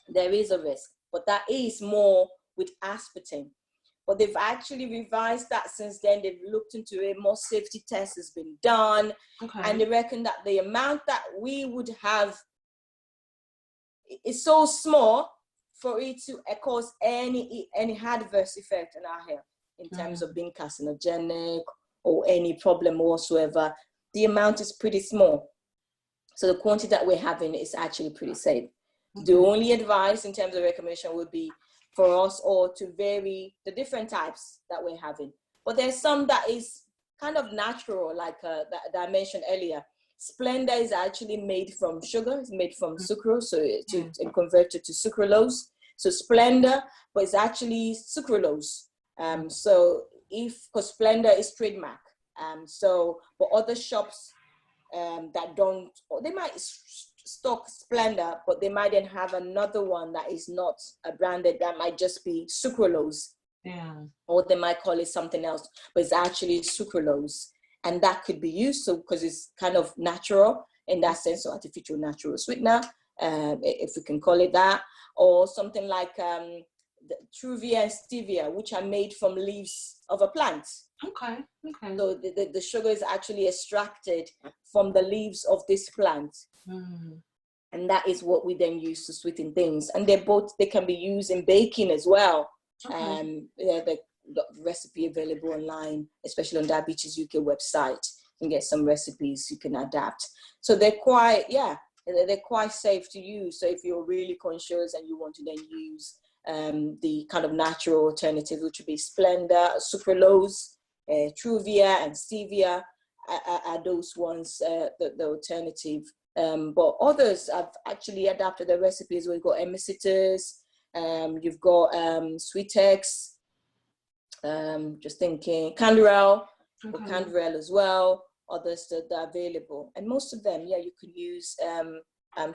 there is a risk, but that is more with aspartame. But they've actually revised that since then. They've looked into it, more safety tests has been done. And they reckon that the amount that we would have is so small for it to cause any adverse effect on our health in terms of being carcinogenic or any problem whatsoever. The amount is pretty small. So the quantity that we're having is actually pretty safe. The only advice in terms of recommendation would be for us all to vary the different types that we're having. But there's some that is kind of natural, like that I mentioned earlier. Splenda is actually made from sugar, it's made from sucrose, so and converted to sucralose. So Splenda, but it's actually sucralose. Because Splenda is trademark. But other shops that don't, or they might stock Splenda, but they might then have another one that is not branded, that might just be sucralose. Or they might call it something else, but it's actually sucralose. And that could be used, so because it's kind of natural in that sense, so artificial natural sweetener, if we can call it that, or something like the Truvia and Stevia, which are made from leaves of a plant. So the sugar is actually extracted from the leaves of this plant. And that is what we then use to sweeten things. And they can be used in baking as well. The recipe available online, especially on Diabetes UK website. You can get some recipes you can adapt. So they're quite safe to use. So if you're really conscious and you want to then use the kind of natural alternative, which would be Splenda, sucralose, Truvia and Stevia are those ones, the alternative. But others have actually adapted the recipes. We've got Emicitus, you've got Sweetex, just thinking, Canderel, Canderel as well, others that are available. And most of them, you can use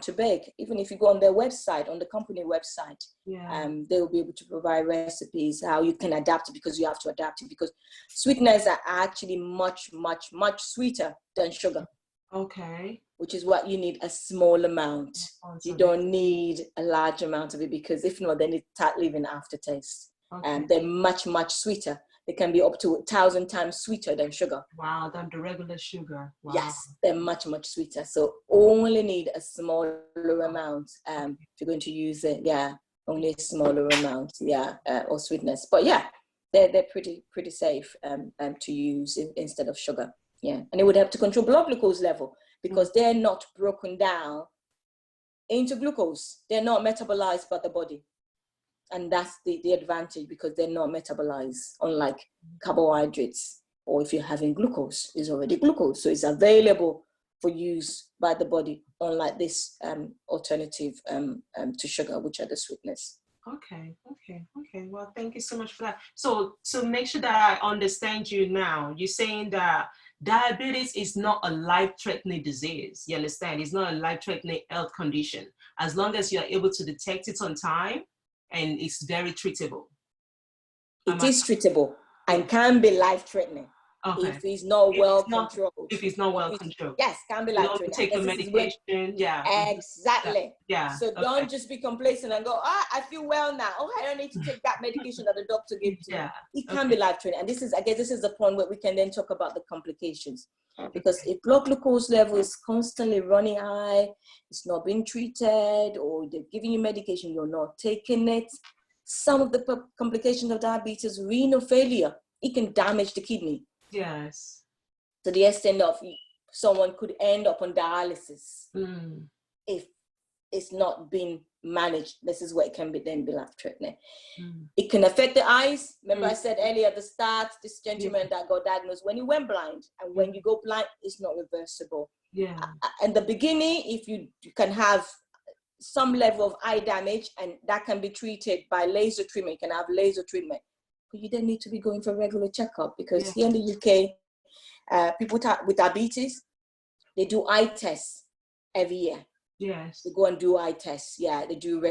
to bake. Even if you go on their website, on the company website, they will be able to provide recipes, how you can adapt it, because you have to adapt it, because sweeteners are actually much, much, much sweeter than sugar. Which is what you need a small amount. You don't need a large amount of it, because if not, then it start leaving aftertaste. And they're much, much sweeter. They can be up to 1,000 times sweeter than sugar. Wow, than the regular sugar. Wow. Yes, they're much, much sweeter. So only need a smaller amount if you're going to use it. Only a smaller amount. Or sweetness. But they're pretty safe to use instead of sugar. And it would help to control blood glucose level, because they're not broken down into glucose. They're not metabolized by the body. And that's the advantage, because they're not metabolized, unlike carbohydrates, or if you're having glucose, it's already glucose. So it's available for use by the body, unlike this alternative to sugar, which are the sweetness. Okay. Well, thank you so much for that. So make sure that I understand you now. You're saying that diabetes is not a life-threatening disease. You understand? It's not a life-threatening health condition, as long as you're able to detect it on time, and it's very treatable. It is treatable and can be life-threatening. Okay. if it's not If well it's not, controlled. if it's not well controlled. Yes, can be You life don't threatening. take your medication. Yeah. Exactly. Yeah. So Okay. don't just be complacent and go, I feel well now. Oh, I don't need to take that medication that the doctor gave to me. Yeah. It can be life threatening. And this is, I guess, this is the point where we can then talk about the complications. Because if blood glucose level is constantly running high, it's not being treated, or they're giving you medication, you're not taking it. Some of the complications of diabetes, renal failure, it can damage the kidney. Yes. To the extent of someone could end up on dialysis if it's not being managed. This is where it can be then be life-threatening. It can affect the eyes. Remember I said earlier at the start, this gentleman that got diagnosed when he went blind, and when you go blind, it's not reversible. Yeah. In the beginning, if you can have some level of eye damage, and that can be treated by laser treatment. You can have laser treatment, but you then need to be going for regular checkup, because here in the UK, people with diabetes, they do eye tests every year. Yes. They go and do eye tests. Yeah, they do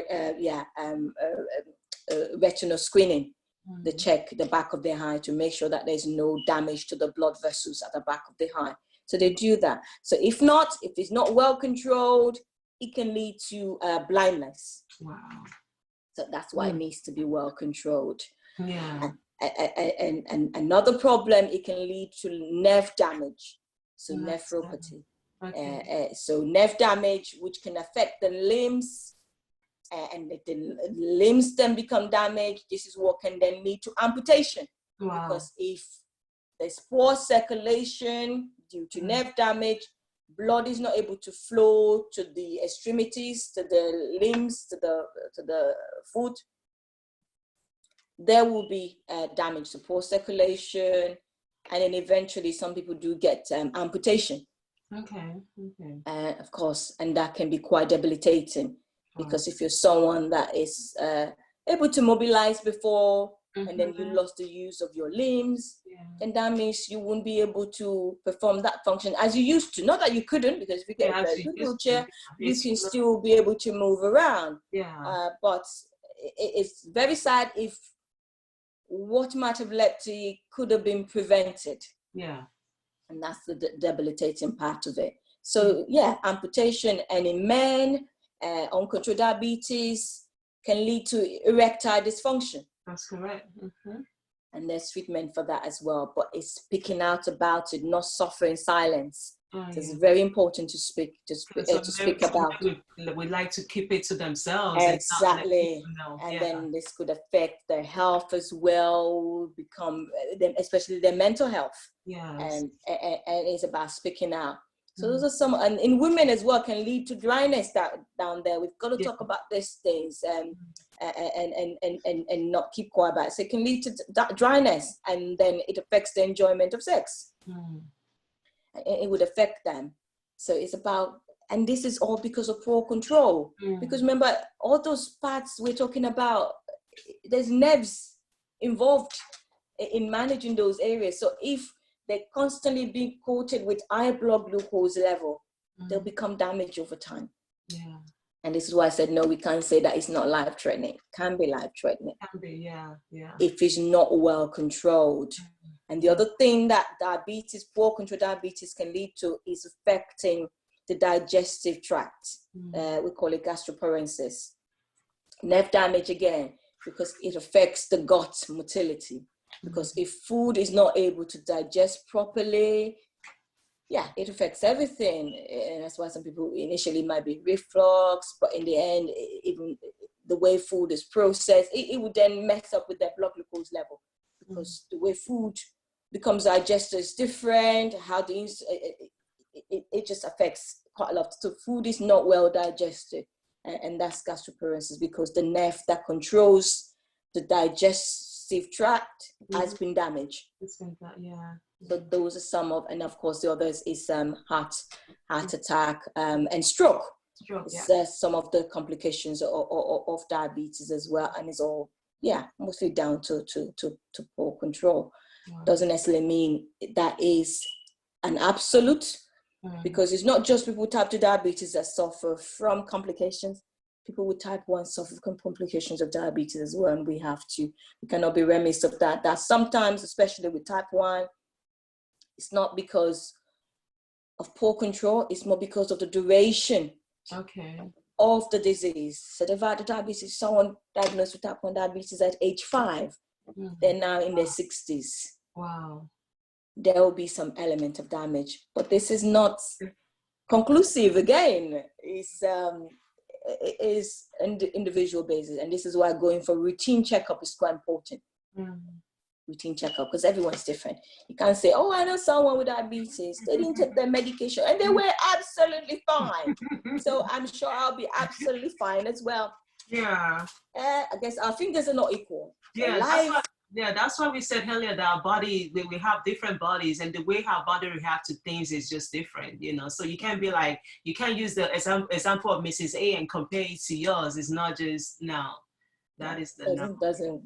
retinal screening. They check the back of their eye to make sure that there's no damage to the blood vessels at the back of the eye. So they do that. So if it's not well controlled, it can lead to blindness. Wow. So that's why it needs to be well controlled. Yeah. And another problem, it can lead to nerve damage. So nephropathy. Okay. So nerve damage, which can affect the limbs, and if the limbs then become damaged, this is what can then lead to amputation. Wow. Because if there's poor circulation due to nerve damage, blood is not able to flow to the extremities, to the limbs, to the foot. There will be damage to poor circulation, and then eventually some people do get amputation. Okay. Of course, and that can be quite debilitating, because if you're someone that is able to mobilize before, and then you lost the use of your limbs, then that means you won't be able to perform that function as you used to. Not that you couldn't, because if you get a very good wheelchair, you can still be able to move around. But it's very sad if what might have led to it could have been prevented. Yeah. And that's the debilitating part of it. So amputation, and in men, uncontrolled diabetes can lead to erectile dysfunction. That's correct. And there's treatment for that as well. But it's speaking out about it, not suffering in silence. It's very important to speak about. We like to keep it to themselves. Exactly. And then this could affect their health as well, especially their mental health. And it's about speaking out. So those are some, and in women as well, can lead to dryness down there. We've got to talk about these things and not keep quiet about it. So it can lead to dryness, and then it affects the enjoyment of sex. It would affect them. So it's about, and this is all because of poor control. Because remember, all those parts we're talking about, there's nerves involved in managing those areas. So if they're constantly being coated with high blood glucose level, they'll become damaged over time. And this is why I said, no, we can't say that it's not life-threatening. It can be life-threatening. Can be, if it's not well controlled. And the other thing that poor control diabetes can lead to is affecting the digestive tract. We call it gastroparesis. Nerve damage again, because it affects the gut motility. Because if food is not able to digest properly, it affects everything. And that's why some people initially might be reflux, but in the end, even the way food is processed, it would then mess up with their blood glucose level. Because the way food becomes digested is different, it just affects quite a lot. So food is not well digested, and that's gastroparesis, because the nerve that controls the digestive tract has been damaged. So those are some of, and of course the others is heart attack and stroke. Some of the complications of diabetes as well, and it's all mostly down to poor control. Doesn't necessarily mean that is an absolute, because it's not just people with type 2 diabetes that suffer from complications. People with type 1 suffer from complications of diabetes as well, and we cannot be remiss of that. That sometimes, especially with type 1, it's not because of poor control, it's more because of the duration of the disease. So the diabetes, someone diagnosed with type 1 diabetes at age 5, they're now in their 60s. Wow. There will be some element of damage, but this is not conclusive again. It is an individual basis, and this is why going for routine checkup is quite important. Routine checkup, because everyone's different. You can't say, oh, I know someone with diabetes, they didn't take their medication and they were absolutely fine. So I'm sure I'll be absolutely fine as well. Yeah. I guess our fingers are not equal. Yeah, that's why we said earlier that our body, we have different bodies, and the way our body reacts to things is just different, you know. So you can't be like, you can't use the example of Mrs. A and compare it to yours. It's not just, no. That is the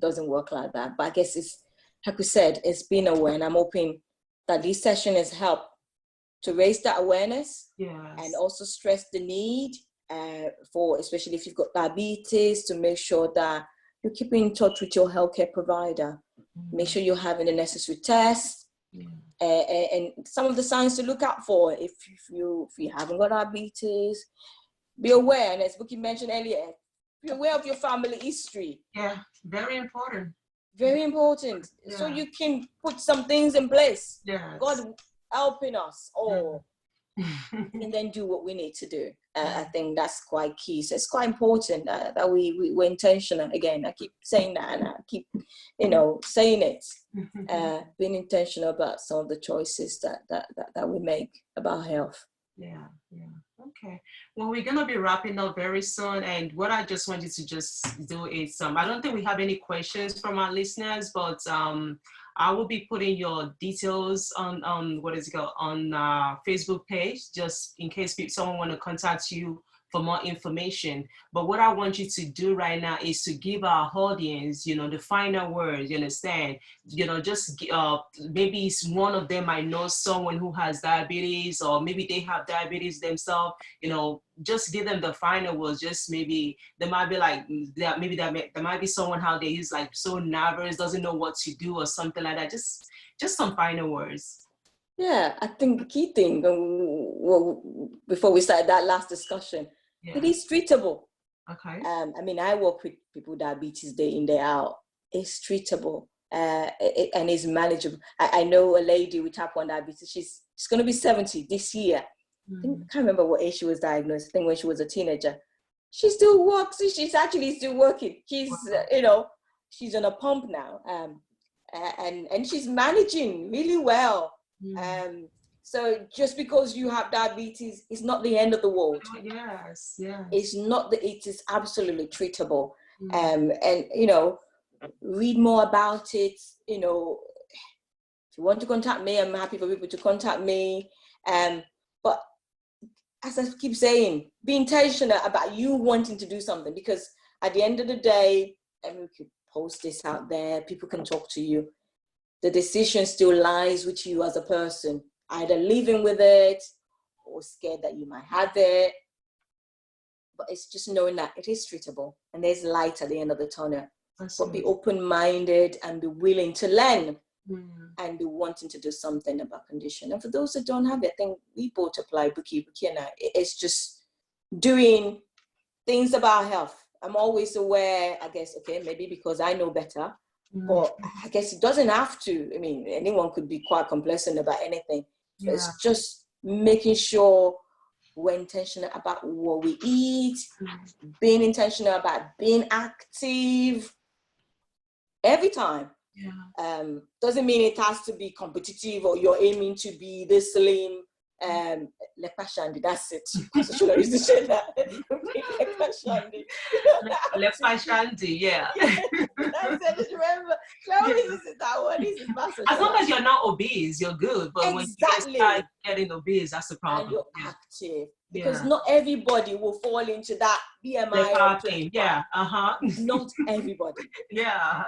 doesn't work like that. But I guess it's, like we said, it's been aware, and I'm hoping that this session has helped to raise that awareness, and also stress the need for, especially if you've got diabetes, to make sure that you're keeping in touch with your healthcare provider. Make sure you're having the necessary tests, and some of the signs to look out for if you haven't got diabetes. Be aware, and as Bukky mentioned earlier, be aware of your family history. Yeah, very important. Very important. So you can put some things in place. God helping us all. And then do what we need to do. I think that's quite key. So it's quite important that we're intentional. Again, I keep saying that, and I keep, saying it. Being intentional about some of the choices that we make about health. Yeah. Okay. Well, we're gonna be wrapping up very soon, and what I just wanted to just do is I don't think we have any questions from our listeners, but I will be putting your details on Facebook page, just in case someone want to contact you for more information. But what I want you to do right now is to give our audience, the final words, you understand? Just maybe one of them might know someone who has diabetes, or maybe they have diabetes themselves, just give them the final words. Just maybe they might be like, there might be someone out there who's like so nervous, doesn't know what to do or something like that. Just some final words. Yeah, I think the key thing, before we start that last discussion, it is treatable. Okay. I work with people with diabetes day in, day out. It's treatable, and it's manageable. I know a lady with type 1 diabetes. She's going to be 70 this year. I can't remember what age she was diagnosed. I think when she was a teenager. She still works. She's actually still working. She's, she's on a pump now, and she's managing really well. So just because you have diabetes is not the end of the world. Yes. It's not it is absolutely treatable. And read more about it. If you want to contact me, I'm happy for people to contact me. But as I keep saying, be intentional about you wanting to do something, because at the end of the day, and we could post this out there, people can talk to you. The decision still lies with you as a person, either living with it or scared that you might have it. But it's just knowing that it is treatable and there's light at the end of the tunnel. But be open-minded and be willing to learn and be wanting to do something about condition. And for those that don't have it, I think we both apply, Bukky and I. It's just doing things about health. I'm always aware, I guess, maybe because I know better. But I guess it doesn't have to. Anyone could be quite complacent about anything. Yeah. It's just making sure we're intentional about what we eat, being intentional about being active every time. Yeah. Doesn't mean it has to be competitive or you're aiming to be this slim. That's it. So should I used to say that? Yeah. That's it. Just remember. That one. As long as you're not obese, you're good. But when you start getting obese, that's the problem. And you're active. Because not everybody will fall into that BMI of 25. Yeah. Not everybody. Yeah.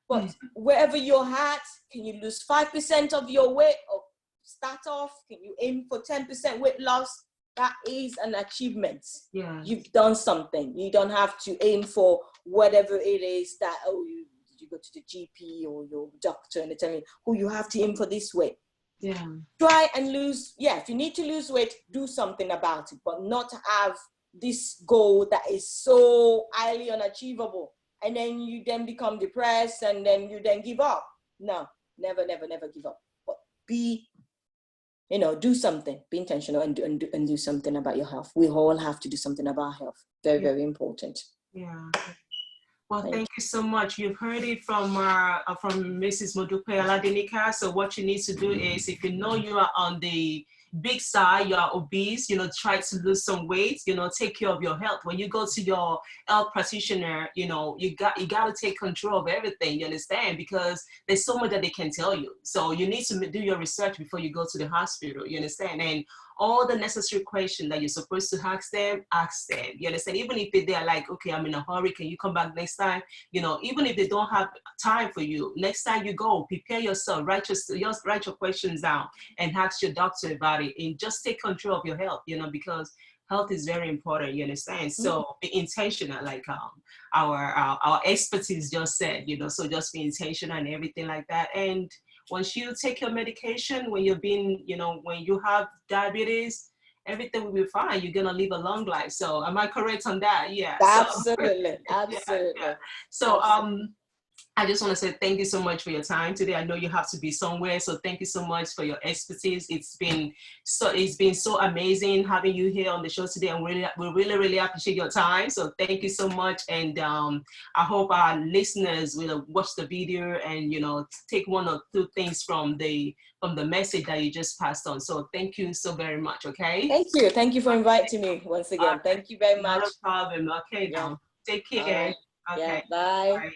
But wherever you're at, can you lose 5% of your weight or start off? Can you aim for 10% weight loss? That is an achievement. Yeah. You've done something. You don't have to aim for whatever it is that, you go to the GP or your doctor and they tell you, you have to aim for this weight. Yeah. Try and lose, if you need to lose weight, do something about it, but not have this goal that is so highly unachievable. And then you then become depressed and then you then give up. No, never, never, never give up. But do something, be intentional and do something about your health. We all have to do something about health. Very, very important. Yeah. Well, thank you so much. You've heard it from Mrs. Modupe Aladenika. So what you need to do is, if you know you are on the big side, you are obese, try to lose some weight, take care of your health. When you go to your health practitioner, you got to take control of everything, you understand? Because there's so much that they can tell you. So you need to do your research before you go to the hospital, you understand? And all the necessary questions that you're supposed to ask them, you understand? Even if they're like, okay, I'm in a hurry, can you come back next time? Even if they don't have time for you, next time you go, prepare yourself, write your questions down and ask your doctor about it, and just take control of your health, because health is very important, you understand? So be intentional, like our expertise just said, so just be intentional and everything like that. And once you take your medication, when when you have diabetes, everything will be fine. You're gonna live a long life. So am I correct on that? Yeah. Absolutely. Absolutely. Yeah. So I just want to say thank you so much for your time today. I know you have to be somewhere, so thank you so much for your expertise. It's been so amazing having you here on the show today, and we really appreciate your time. So thank you so much, and I hope our listeners will watch the video and take one or two things from the message that you just passed on. So thank you so very much. Okay. Thank you for inviting me once again. Thank you very much. Not a problem. Okay, now take care. Right. Okay. Bye. Bye.